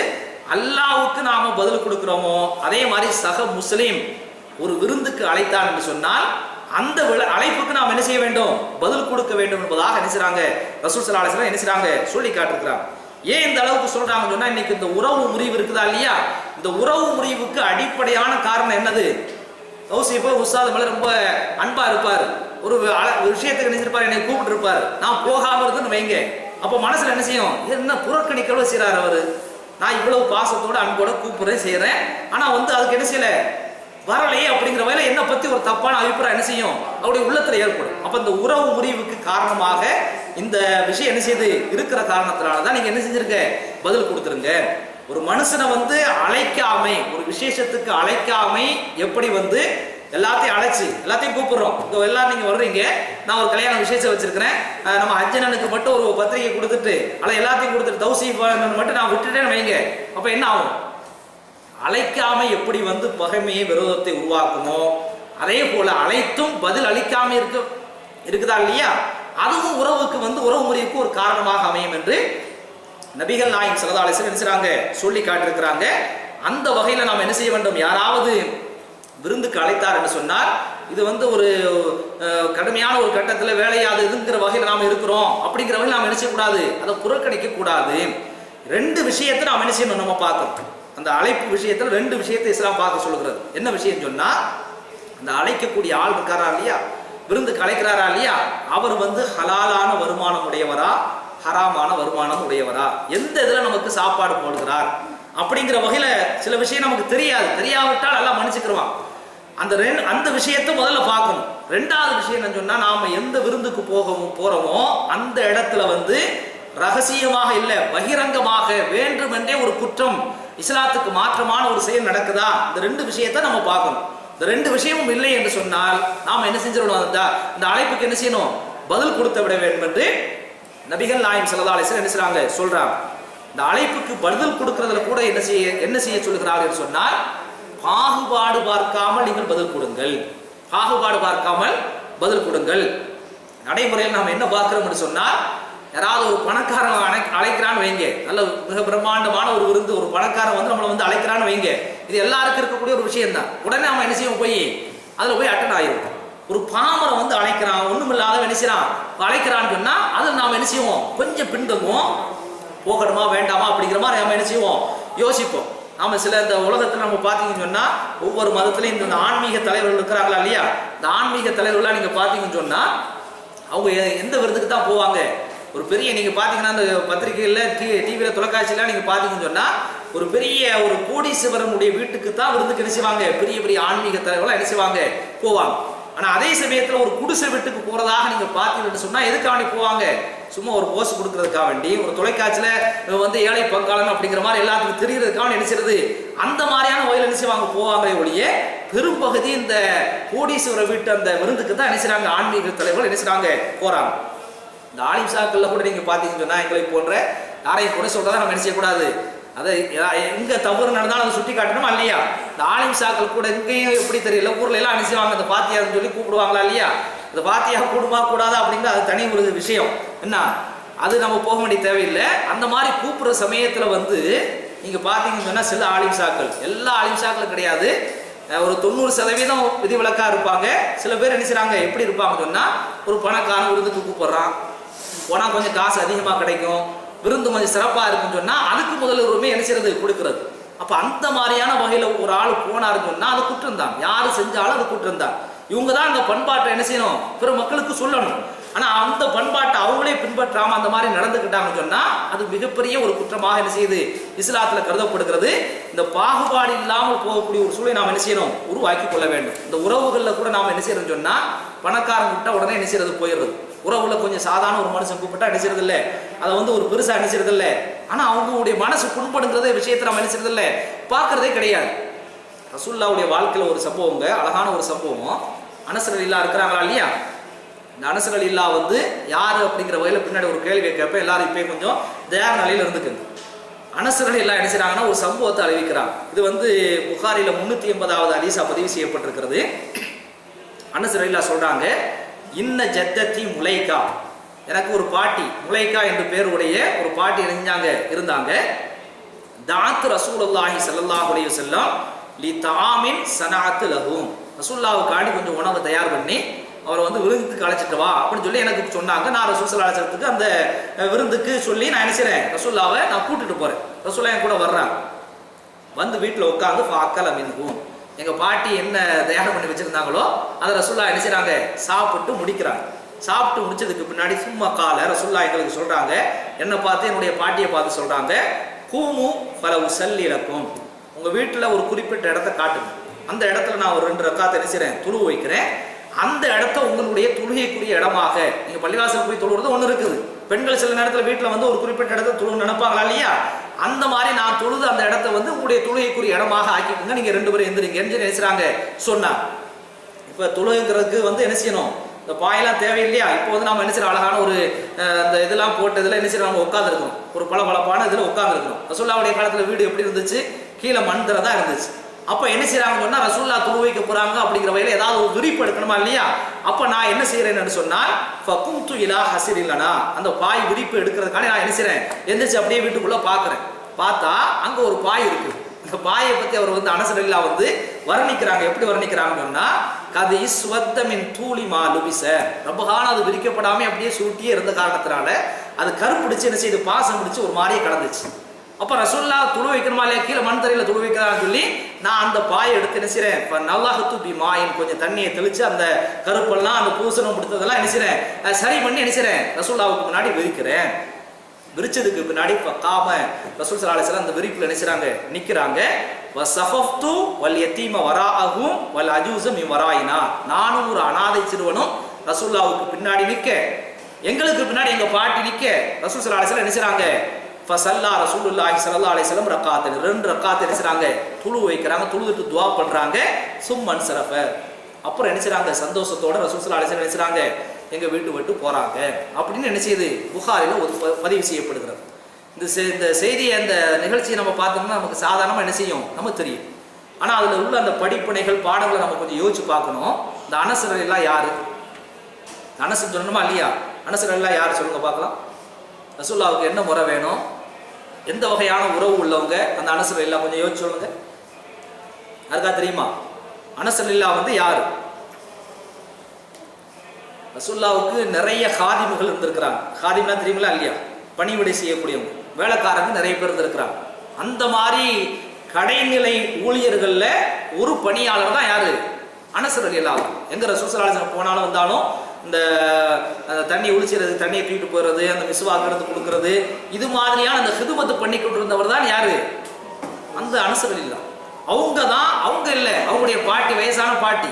அல்லாஹ்வுக்கு நாம பதில் கொடுக்கிறோமோ அதே மாதிரி சக முஸ்லீம் ஒரு விருந்துக்கு அழைத்தான் என்று சொன்னால் அந்த அழைப்புக்கு நாம் என்ன செய்ய வேண்டும், பதில் கொடுக்க வேண்டும் என்பதாக என்ன செய்றாங்க, ரசூல் ஸல்லல்லாஹு அலைஹி வஸல்லம் என்ன செய்றாங்க, சொல்லி காட்டுறாங்க. ஏன் இந்த அளவுக்கு சொல்றாங்கன்னு சொன்னா, இன்னைக்கு இந்த உறவு முறிவு இருக்குதா இல்லையா, இந்த உறவு முறிவுக்கு அடிப்படையான காரணம் என்னது? தௌசீப் உஸ்தாத் மேல ரொம்ப அன்பா இருப்பாரு, ஒரு விஷயத்துக்கு நினைச்சிருப்பாரு, என்னை கூப்பிட்டு இருப்பாரு, நான் போகாம இருக்குன்னு வைங்க, அப்ப மனசுல என்ன செய்யும், என்ன புறக்கணிக்கவோ செய்யறாரு அவரு, நான் இவ்வளவு பாசத்தோட அன்போட கூப்பிடுறேன் செய்யறேன், ஆனா வந்து அதுக்கு என்ன செய்யல, வரலையே அப்படிங்கிற வேலை என்ன பத்தி ஒரு தப்பான அபிப்பிராயம் என்ன செய்யும், அவருடைய உள்ளத்துல ஏற்படும். அப்ப இந்த உறவு முறிவுக்கு காரணமாக இந்த விஷயம் என்ன செய்யுது இருக்கிற காரணத்தினாலதான் நீங்க என்ன செஞ்சிருக்க, பதில் கொடுத்துருங்க. ஒரு மனுஷனை வந்து அழைக்காமை, ஒரு விசேஷத்துக்கு அழைக்காமை, எப்படி வந்து எல்லாத்தையும் அழைச்சு எல்லாத்தையும் கூப்பிடுறோம், எல்லாரும் நீங்க வர்றீங்க, நான் ஒரு கல்யாண விசேஷம் வச்சிருக்கிறேன், நம்ம அஜ்ஜனனுக்கு மட்டும் ஒரு பத்திரிகை கொடுத்துட்டு எல்லாத்தையும் கொடுத்துட்டு தௌசீப் மட்டும் நான் விட்டுட்டேன்னு வைங்க, அப்ப என்ன ஆகும், அழைக்காம எப்படி வந்து பகைமையை விரோதத்தை உருவாக்குமோ அதே போல அழைத்தும் பதில் அளிக்காம இருக்குதா இல்லையா, அதுவும் உறவுக்கு வந்து உறவு முறைக்கு ஒரு காரணமாக அமையும் என்று நபிகள் நாயகம் ஸல்லல்லாஹு அலைஹி வஸல்லம் நினைச்சாங்க, சொல்லி காட்டிருக்கிறாங்க. அந்த வகையில நாம் என்ன செய்ய வேண்டும், யாராவது விருந்துக்கு அழைத்தார் என்று சொன்னால் இது வந்து ஒரு கடுமையான ஒரு கட்டத்தில் வேலையாது இதுங்கிற வகையில் நாம் இருக்கிறோம் அப்படிங்கிற வகையில் நாம் என்ன செய்யக்கூடாது, அதை புறக்கணிக்க கூடாது. 2 விஷயத்தை நாம் என்ன செய்யணும், நம்ம பார்க்கணும். அந்த அழைப்பு விஷயத்தில் 2 விஷயத்தை இஸ்லாம் பார்க்க சொல்லுகிறது. என்ன விஷயம் சொன்னா, அந்த அழைக்கக்கூடிய ஆள் இருக்காரா இல்லையா, விருந்துக்கு அழைக்கிறாரா இல்லையா, அவர் வந்து ஹலாலான வருமானம் உடையவரா ஹராமான வருமானம் உடையவரா, எந்த இதுல நமக்கு சாப்பாடு போடுகிறார் அப்படிங்கிற வகையில சில விஷயம் நமக்கு தெரியாவிட்டால் எல்லாம் மன்னிச்சுக்கிறோம். அந்த விஷயத்தை முதல்ல பார்க்கணும். 2வது விஷயம் என்ன சொன்னா, நாம எந்த விருந்துக்கு போறோமோ அந்த இடத்துல வந்து ரகசியமாக இல்ல பகிரங்கமாக வேண்டுமென்றே ஒரு குற்றம் இஸ்லாத்துக்கு மாற்றமான ஒரு செயல் நடக்குதா, இந்த 2 விஷயத்தை நம்ம பார்க்கணும். இந்த 2 விஷயமும் இல்லை என்று சொன்னால் நாம என்ன செஞ்சிடணும், இந்த அழைப்புக்கு என்ன செய்யணும், பதில் கொடுத்து விட வேண்டும் என்று நபிகள் நாயகம் ஸல்லல்லாஹு அலைஹி வஸல்லம் என்ன செய்றாங்க, சொல்றாங்க. இந்த அழைப்புக்கு பதில் கொடுக்கறதுல கூட என்ன செய்ய சொல்லுகிறார்கள் என்று சொன்னால், பாகுபாடு பார்க்காமல் நீங்கள் பதில் கொடுங்கள், பாகுபாடு பார்க்காமல் பதில் கொடுங்கள். நடைமுறையில் நாம் என்ன பார்க்கிறோம் என்று சொன்னால், யாராவது ஒரு பணக்காரன் அழைக்கிறான்னு வைங்க, நல்ல மிக பிரம்மாண்டமான ஒரு விருந்து, ஒரு பணக்காரன் வந்து நம்மளை வந்து அழைக்கிறான்னு வைங்க, இது எல்லாருக்கும் இருக்கக்கூடிய ஒரு விஷயம் தான். உடனே நம்ம என்ன செய்வோம், போய் அதுல போய் அட்டன் ஆகிருக்கும். ஒரு பாமரம் வந்து அழைக்கிறான், ஒண்ணும் இல்லாத என்ன செய்யறான் அழைக்கிறான்னு சொன்னா அதில் நாம் என்ன செய்வோம், கொஞ்சம் பின்தங்குவோம், போகணுமா வேண்டாமா அப்படிங்கிற மாதிரி நம்ம என்ன செய்வோம், யோசிப்போம். நாம சில இந்த உலகத்துல நம்ம பார்த்தீங்கன்னு சொன்னா ஒவ்வொரு மதத்திலையும் இந்த ஆன்மீக தலைவர்கள் இருக்கிறாங்களா இல்லையா, இந்த ஆன்மீக தலைவர்களா நீங்க பார்த்தீங்கன்னு சொன்னா அவங்க எந்த விருதுக்கு தான் போவாங்க, ஒரு பெரிய நீங்க பாத்தீங்கன்னா அந்த பத்திரிகையில டிவியில தொலைக்காட்சியெல்லாம் நீங்க பாத்தீங்கன்னு சொன்னா ஒரு பெரிய ஒரு கோடீஸ்வரனுடைய வீட்டுக்கு தான் விருந்துக்கு என்ன செய்வாங்க, பெரிய பெரிய ஆன்மீக தலைவர்கள் என்ன செய்வாங்க, போவாங்க. ஆனா அதே சமயத்துல ஒரு குடிசை வீட்டுக்கு போறதாக நீங்க பாத்தீங்கன்னு சொன்னா எதுக்காக போவாங்க, சும்மா ஒரு போஸ் கொடுக்கறதுக்காக வேண்டி, ஒரு தொலைக்காட்சியில வந்து ஏழை பங்காளன் அப்படிங்கிற மாதிரி எல்லாத்துக்கும் தெரியறதுக்காக நினைச்சிருது, அந்த மாதிரியான வகையில் என்ன செய்வாங்க போவாங்களே ஒழிய பெரும்பகுதி இந்த கோடீஸ்வர வீட்டு அந்த விருந்துக்கு தான் என்ன செய்றாங்க ஆன்மீக தலைவர்கள் என்ன செய்றாங்க போறாங்க. இந்த ஆலிம் சாக்கள்ல கூட நீங்க பாத்தீங்கன்னு சொன்னா எங்களை போன்ற யாரையும் கூட சொல்றதா நம்ம நினைச்ச கூடாது. அதை எங்க தவறு நடந்தாலும் அதை சுட்டி காட்டணுமா இல்லையா? இந்த ஆலிம் சாக்கள் கூட எங்கேயும் எப்படி தெரியல, ஊர்ல எல்லாம் அனுப்பிச்சுவாங்க அந்த பாத்தியான்னு சொல்லி கூப்பிடுவாங்களா இல்லையா? இந்த பாத்தியா கூடுமா கூடாதா அப்படிங்கிற அது தனி ஒரு விஷயம் என்ன, அது நம்ம போக வேண்டிய தேவையில்லை. அந்த மாதிரி கூப்பிடுற சமயத்துல வந்து நீங்க பாத்தீங்கன்னு சொன்னா சில ஆலிம் சாக்கள், எல்லா ஆலிம் சாக்களும் கிடையாது, ஒரு 90% விதிவிலக்கா இருப்பாங்க. சில பேர் என்ன செய்றாங்க எப்படி இருப்பாங்க சொன்னா, ஒரு பணக்காரன் விருந்துக்கு கூப்பிடுறான், போனா கொஞ்சம் காசு அதிகமா கிடைக்கும், விருந்து கொஞ்சம் சிறப்பா இருக்குன்னு சொன்னா அதுக்கு முதல் உரிமை என்ன செய்யறது கொடுக்கிறது. அப்ப அந்த மாதிரியான வகையில ஒரு ஆள் போனாருன்னு சொன்னா அது குற்றம் தான், யாரு செஞ்சாலும் அது குற்றம் தான். இவங்க தான் அந்த பண்பாட்டை என்ன செய்யணும், பிற மக்களுக்கு சொல்லணும். ஆனா அந்த பண்பாட்டை அவங்களே பின்பற்றாம அந்த மாதிரி நடந்துக்கிட்டாங்கன்னு சொன்னா அது மிகப்பெரிய ஒரு குற்றமாக என்ன செய்யுது இஸ்லாத்துல கருதப்படுகிறது. இந்த பாகுபாடு இல்லாமல் போகக்கூடிய ஒரு சூழலை நாம் என்ன செய்யணும், உருவாக்கி கொள்ள வேண்டும். இந்த உறவுகள்ல கூட நாம என்ன செய்யறோம்னு சொன்னா பணக்காரன் கிட்ட உடனே என்ன செய்யறது போயிடுறது, உறவுல கொஞ்சம் சாதாரண ஒரு மனுஷன் கூப்பிட்டா நினைச்சிருது இல்ல, அதை வந்து ஒரு பெருசா நினைச்சிருது இல்ல, ஆனா அவங்களுடைய மனசு புண்படுங்கிறத விஷயத்தை நம்ம நினைச்சிருது இல்ல, பார்க்கறதே கிடையாது. ரசூலுல்லாஹ்வுடைய வாழ்க்கையில ஒரு சம்பவங்க, அழகான ஒரு சம்பவம். அனஸ் ரலியல்லாஹு இருக்கிறாங்களா இல்லையா, இந்த அனஸ் ரலியல்லாஹு வந்து யாரு அப்படிங்கிற வகையில பின்னாடி ஒரு கேள்வியை கேட்ப எல்லாரும் இப்ப கொஞ்சம் தயார் நிலையில இருந்துக்குங்க. அனஸ் ரலியல்லாஹு என்ன செய்றாங்கன்னா ஒரு சம்பவத்தை அறிவிக்கிறாங்க. இது வந்து புகாரில 380வது ஹதீஸா பதிவு செய்யப்பட்டிருக்கிறது. அனஸ் ரலியல்லாஹு சொல்றாங்க, இன்ன ஜத்தத்தி முலைகா, எனக்கு ஒரு பாட்டி முலைகா என்று பேருடைய ஒரு பாட்டி இருந்தாங்க. தாத் ரசூலுல்லாஹி ஸல்லல்லாஹு அலைஹி வஸல்லம் லி தாமின் ஸனஅத் லஹும், ரசூலுல்லாஹ்வுக்காண்டி கொஞ்சம் உணவு தயார் பண்ணி அவரை வந்து விருந்துக்கு அழைச்சிட்டு வா அப்படின்னு சொல்லி எனக்கு சொன்னாங்க. நான் ரசூல் ஸல்லல்லாஹு அலைஹி வஸல்லத்துக்கு அந்த விருந்துக்கு சொல்லி நான் என்ன செய்றேன், ரசூலுல்லாஹ்வை நான் கூட்டிட்டு போறேன். ரசூலுல்லாஹ் என் கூட வர்றாங்க, வந்து வீட்டில் உட்காந்து ஃபாக்கல மின்ஹும், எங்க பாட்டி என்ன தயார் பண்ணி வச்சிருந்தாங்களோ அதை ரசூலுல்லாஹ் என்ன செய்றாங்க சாப்பிட்டு முடிக்கிறாங்க. சாப்பிட்டு முடிச்சதுக்கு பின்னாடி சும்மா கால ரசூலுல்லாஹ் எங்களுக்கு சொல்றாங்க, என்ன பார்த்து என்னுடைய பாட்டியை பார்த்து சொல்றாங்க, கூமு ஃபல உஸல்லி லக்கும், உங்க வீட்டுல ஒரு குறிப்பிட்ட இடத்தை காட்டுங்க, அந்த இடத்துல நான் ஒரு 2 ரக்காத்தை என்ன செய்றேன் தொழு வைக்கிறேன், அந்த இடத்த உங்களுடைய தொழுகைக்குரிய இடமாக, நீங்க பள்ளிவாசல் போய் தொழுறது ஒண்ணு இருக்குது, பெண்கள் சில நேரத்தில் வீட்டுல வந்து ஒரு குறிப்பிட்ட இடத்த தொழு நினைப்பாங்களா இல்லையா, அந்த மாதிரி நான் தொழுது அந்த இடத்த வந்து உங்களுடைய தொழுகைக்குரிய இடமாக ஆக்கிக்கோங்க, நீங்க 2 பேரும் எந்திரிங்க என்று நினைச்சாங்க சொன்னாங்க. இப்ப தொழுகைங்கிறதுக்கு வந்து என்ன செய்யணும், இந்த பாயெல்லாம் தேவையில்லையா, இப்போ வந்து நம்ம என்ன செய்யறோம் அழகான ஒரு அந்த இதெல்லாம் போட்டு இதெல்லாம் என்ன செய்யறோம், நம்ம உட்கார்ந்து இருக்கணும், ஒரு பளபளப்பான இதுல உட்கார்ந்து இருக்கணும். ரசூலுல்லாஹ்வுடைய காலத்துல வீடு எப்படி இருந்துச்சு, கீழே மண் தரை தான் இருந்துச்சு. அப்ப என்ன செய்யறாங்கன்னு சொன்னா ரசூலுல்லாஹ் தொழு வைக்க போறாங்க அப்படிங்கிற வகையில ஏதாவது ஒரு விரிப்பு எடுக்கணுமா இல்லையா, அப்ப நான் என்ன செய்யறேன்னு சொன்னால் ஃபகும்து இலா ஹஸிரில்லனா, அந்த பாய் விரிப்பு எடுக்கிறதுக்காக நான் என்ன செய்றேன் எந்திரிச்சு அப்படியே வீட்டுக்குள்ள பாக்குறேன். பார்த்தா அங்க ஒரு பாய் இருக்கு. அந்த பாயை பத்தி அவர் வந்து அனஸ் ரலியல்லாஹு வந்து வர்ணிக்கிறாங்க. எப்படி வர்ணிக்கிறாங்கன்னா, கது இஸ்வத்த மின் தூளி மா லுபிஸ, ரப்பகான அது விரிக்கப்படாம அப்படியே சுருட்டியே இருந்த காரணத்தினால அது கருப்பிடிச்சு என்ன செய்து பாசம் பிடிச்சு ஒரு மாதிரியே கடந்துச்சு. அப்ப ரசூலுல்லாஹ் துளு வைக்கணுமா இல்லையா, கீழே மண் தரையில துளு வைக்கிறான்னு சொல்லி நான் அந்த பாயை எடுத்து என்ன செய்றேன், நல்லாஹத்து பி மாயின், கொஞ்சம் தண்ணியை தெளிச்சு அந்த கருப்பெல்லாம் அந்த பூசணம் பிடித்ததெல்லாம் என்ன செய்றேன் சரி பண்ணி என்ன செய்றேன் ரசூலுல்லாஹ்வுக்கு முன்னாடி விரிக்கிறேன். விரிச்சதுக்கு பின்னாடி காம ரசூல் ஸல்லல்லாஹு அலைஹி வஸல்லம் அந்த விரிப்புல நினைச்சாங்க நிக்கிறாங்க. வஸஃபஃப்து வல் யதீம வராஅஹும் வல் அஜூஸ மின் வராயினா, நானும் ஒரு அனாதை சிறுவனும் ரசூலுல்லாஹ்வுக்கு பின்னாடி நிக்க, எங்களுக்கு பின்னாடி எங்க பாட்டி நிக்க, ரசூல் ஸல்லல்லாஹு அலைஹி வஸல்லம் நினைச்சாங்க. ஃபஸல்லா ரசூலுல்லாஹி ஸல்லல்லாஹு அலைஹி வஸல்லம் ரக்காத்தன், 2 ரக்காத் நினைச்சாங்க துளு வைக்கிறாங்க, துளுதுட்டு துஆ பண்றாங்க. சும்மன் சரஃப, அப்புறம் நினைச்சாங்க சந்தோஷத்தோட ரசூல் ஸல்லல்லாஹு அலைஹி வஸல்லம் நினைச்சாங்க எங்க வீட்டு விட்டு போறாங்க அப்படின்னு என்ன செய்யுது புகாரில பதிவு செய்யப்படுகிறது. இந்த செய்தியை அந்த நிகழ்ச்சியை நம்ம பார்த்தோம்னா நமக்கு சாதாரணமா என்ன செய்யும் நமக்கு தெரியும். ஆனா அதுல உள்ள அந்த படிப்பினைகள் பாடங்களை நம்ம கொஞ்சம் யோசிச்சு பார்க்கணும். இந்த அனஸ் ரலியல்லாஹு யாரு, அனஸ் சொல்லணுமா இல்லையா, அனஸ் ரலியல்லாஹு யாரு சொல்லுங்க பார்க்கலாம். ரசூலுல்லாஹ்வுக்கு என்ன முறை வேணும், எந்த வகையான உறவு உள்ளவங்க அந்த அனஸ் ரலியல்லாஹு கொஞ்சம் யோசிச்சு சொல்லுங்க. யாருக்கா தெரியுமா அனஸ் ரலியல்லாஹு வந்து யாரு? ரசூலுல்லாஹ்வுக்கு நிறைய காதிம்கள் இருந்திருக்கிறாங்க. காதிம்னா தெரியுங்களா இல்லையா, பணிவிடை செய்யக்கூடியவங்க, வேலைக்காரங்க நிறைய பேர் இருந்திருக்கிறாங்க. அந்த மாதிரி கடைநிலை ஊழியர்கள்ல ஒரு பணியாளர் தான் யாரு, அனஸ் ரலியல்லாஹு. எங்க ரசூல் ஸல்லல்லாஹு அலைஹி வஸல்லம் போனாலும் வந்தாலும் இந்த தண்ணி ஒழிச்சிறது, தண்ணியை தூக்கிட்டு போகிறது, அந்த மிஸ்வாக்கிறது கொடுக்கறது, இது மாதிரியான அந்த ஹிதுமத்து பண்ணிக்கிட்டு இருந்தவர் தான் யாரு? அந்த அனசர் இல்லா. அவங்க தான், அவங்க இல்லை, அவங்களுடைய பாட்டி, வயசான பாட்டி.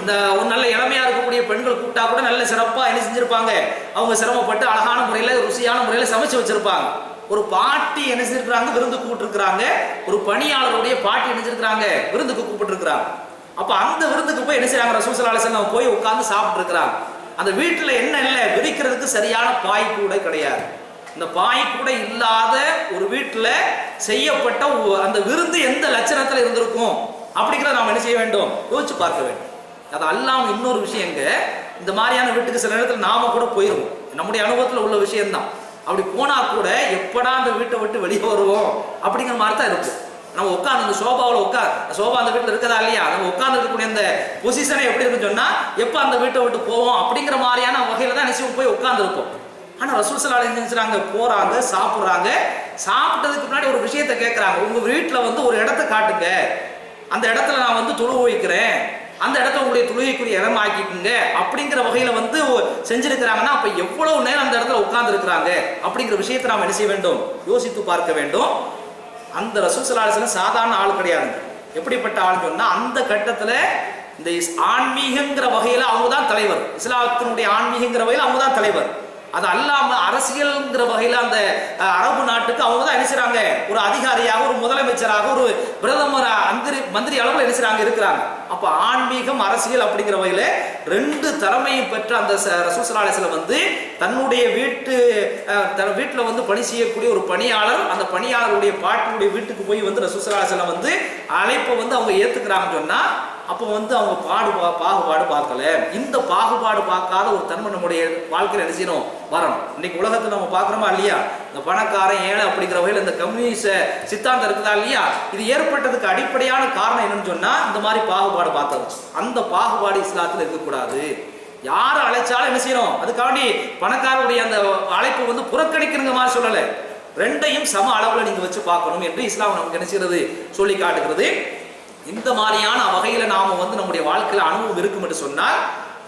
இந்த ஒரு நல்ல இளமையா இருக்கக்கூடிய பெண்கள் கூப்பிட்டா கூட நல்ல சிறப்பா என்ன செஞ்சிருப்பாங்க, அவங்க சிரமப்பட்டு அழகான முறையில ருசியான முறையில சமைச்சு வச்சிருப்பாங்க. ஒரு பாட்டி என்ன செஞ்சிருக்காங்க, விருந்துக்கு கூப்பிட்டுருக்காங்க. ஒரு பணியாளருடைய பாட்டி என்ன செஞ்சிருக்காங்க, விருந்துக்கு கூப்பிட்டுருக்காங்க. அப்ப அந்த விருந்துக்கு போய் என்ன செய்யறாங்க, ரசூல் ஸல்லல்லாஹு அலைஹி வஸல்லம் போய் உட்கார்ந்து சாப்பிட்டு இருக்கிறாங்க. அந்த வீட்டுல என்ன இல்லை, விரிக்கிறதுக்கு சரியான பாய் கூட கிடையாது. இந்த பாய் கூட இல்லாத ஒரு வீட்டுல செய்யப்பட்ட அந்த விருந்து எந்த லட்சணத்துல இருந்திருக்கும் அப்படிங்கிறத நாம் என்ன செய்ய வேண்டும், யோசிச்சு பார்க்க வேண்டும். அது அல்லாம இன்னொரு விஷயங்க, இந்த மாதிரியான வீட்டுக்கு சில நேரத்தில் நாம கூட போயிருவோம், நம்முடைய அனுபவத்தில் உள்ள விஷயம்தான். அப்படி போனா கூட எப்படா அந்த வீட்டை விட்டு வெளியே வருவோம் அப்படிங்கிற மாதிரி தான் இருக்கும். நம்ம உட்காந்து அந்த சோபாவில் சோபா அந்த வீட்டில் இருக்கதா இல்லையா, நம்ம உட்கார்ந்து இருக்கக்கூடிய அந்த பொசிஷனை எப்படி இருக்குன்னு சொன்னா எப்போ அந்த வீட்டை விட்டு போவோம் அப்படிங்கிற மாதிரியான வகையில தான் நிச்சயம் போய் உட்கார்ந்து இருப்போம். ஆனா ரசூல் ஸல்லல்லாஹு அலைஹி வஸல்லம் போறாங்க, சாப்பிட்றாங்க. சாப்பிட்டதுக்கு முன்னாடி ஒரு விஷயத்தை கேட்கறாங்க, உங்க வீட்டில் வந்து ஒரு இடத்த காட்டுங்க, அந்த இடத்துல நான் வந்து தொழு வைக்கிறேன், அந்த இடத்த உங்களுடைய தொழுகைக்குரிய இடம் ஆக்கிக்குங்க அப்படிங்கிற வகையில வந்து செஞ்சிருக்கிறாங்கன்னா அப்ப எவ்வளவு நேரம் அந்த இடத்துல உட்கார்ந்து இருக்கிறாங்க அப்படிங்கிற விஷயத்தை நாம் என்ன செய்ய வேண்டும், யோசித்து பார்க்க வேண்டும். அந்த ரசூல் ஸல்லல்லாஹு அலைஹி வஸல்லம் சாதாரண ஆள் கிடையாது. எப்படிப்பட்ட ஆள் சொன்னா, அந்த கட்டத்துல இந்த ஆன்மீகங்கிற வகையில அவங்க தான் தலைவர், இஸ்லாத்தினுடைய ஆன்மீகங்கிற வகையில அவங்க தான் தலைவர். அது அல்லாம அரசியல்ங்கிற வகையில அந்த அரபு நாட்டுக்கு அவங்க தான் நினைச்சாங்க, ஒரு அதிகாரியாக, ஒரு முதலமைச்சராக, ஒரு பிரதமர் மந்திரி அளவில் நினைச்சாங்க இருக்கிறாங்க. அப்ப ஆன்மீகம் அரசியல் அப்படிங்கிற வகையில ரெண்டு திறமையும் பெற்ற அந்த ரசூல் ஸல்லல்லாஹு அலைஹி வஸல்லம் வந்து தன்னுடைய வீட்டுல வந்து பணி செய்யக்கூடிய ஒரு பணியாளர், அந்த பணியாளருடைய பாட்டினுடைய வீட்டுக்கு போய் வந்து ரசூல் ஸல்லல்லாஹு அலைஹி வஸல்லம் வந்து அழைப்பை வந்து அவங்க ஏத்துக்கிறாங்கன்னு சொன்னா அப்போ வந்து அவங்க பாகுபாடு பார்க்கல. இந்த பாகுபாடு பார்க்காத ஒரு தன்மை நம்முடைய வாழ்க்கையில் என்ன செய்யணும், வரணும். இன்னைக்கு உலகத்தில் நம்ம பார்க்குறோமா இல்லையா, இந்த பணக்காரன் ஏழை அப்படிங்கிற வகையில் இந்த கம்யூனிஸ்ட் சித்தாந்தம் இருக்குதா இல்லையா, இது ஏற்பட்டதுக்கு அடிப்படையான காரணம் என்னன்னு சொன்னா இந்த மாதிரி பாகுபாடு பார்த்தது. அந்த பாகுபாடு இஸ்லாத்தில் இருக்கக்கூடாது. யாரை அழைச்சாலும் என்ன செய்யணும், அதுக்காண்டி பணக்காரருடைய அந்த அழைப்பு வந்து புறக்கணிக்கிற மாதிரி சொல்லலை, ரெண்டையும் சம அளவில் நீங்க வச்சு பார்க்கணும் என்று இஸ்லாம் நமக்கு என்ன செய்யறது, சொல்லி காட்டுகிறது. இந்த மாதிரியான வகையில நாம வந்து நம்முடைய வாழ்க்கையில அனுபவம் இருக்கும் என்று சொன்னால்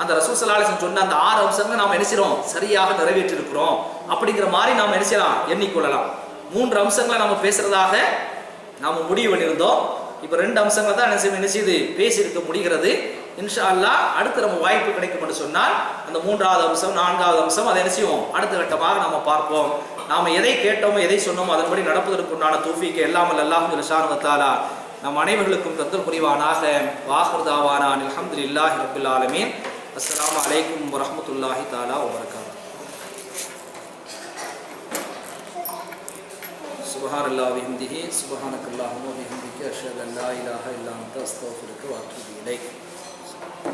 அந்த ரசூல் ஸல்லல்லாஹு அலைஹி வஸல்லம் சொன்ன அந்த 6 அம்சங்களை நாம என்ன செய்றோம், சரியாக நிறைவேற்றி இருக்கிறோம் அப்படிங்கிற மாதிரி நாம என்ன செய்யலாம், எண்ணிக்கொள்ளலாம். 3 அம்சங்களை நம்ம பேசுறதாக நாம முடிவு பண்ணியிருந்தோம். இப்ப 2 அம்சங்களை தான் என்ன செய்து பேசியிருக்க முடிகிறது. இன்ஷா அல்லாஹ் அடுத்து நம்ம வாய்ப்பு கிடைக்கும் என்று சொன்னால் அந்த 3வது அம்சம் 4வது அம்சம் அதை என்ன செய்வோம், அடுத்த கட்டமாக நாம பார்ப்போம். நாம எதை கேட்டோமோ எதை சொன்னோமோ அதன்படி நடப்பதற்குண்டான தௌஃபீக் எல்லாம் அல்லாஹ் சுப்ஹானஹு வ தஆலா நம் அனைவர்களுக்கும் தந்தல் புரிவானாக. வாஹிர் தாவானா அல்ஹம்துலில்லாஹி ரப்பில் ஆலமீன். அஸ்ஸலாமு அலைக்கும் வரஹ்மத்துல்லாஹி தஆலா வ பரகாத்துஹு. சுப்ஹானல்லாஹி வ பிஹம்திஹி சுப்ஹானக்கல்லாஹும்ம வ பிஹம்திக அஷ்ஹது அன் லா இலாஹா இல்லா அன்த அஸ்தக்ஃபிருக வ அத்தூபு இலைக்.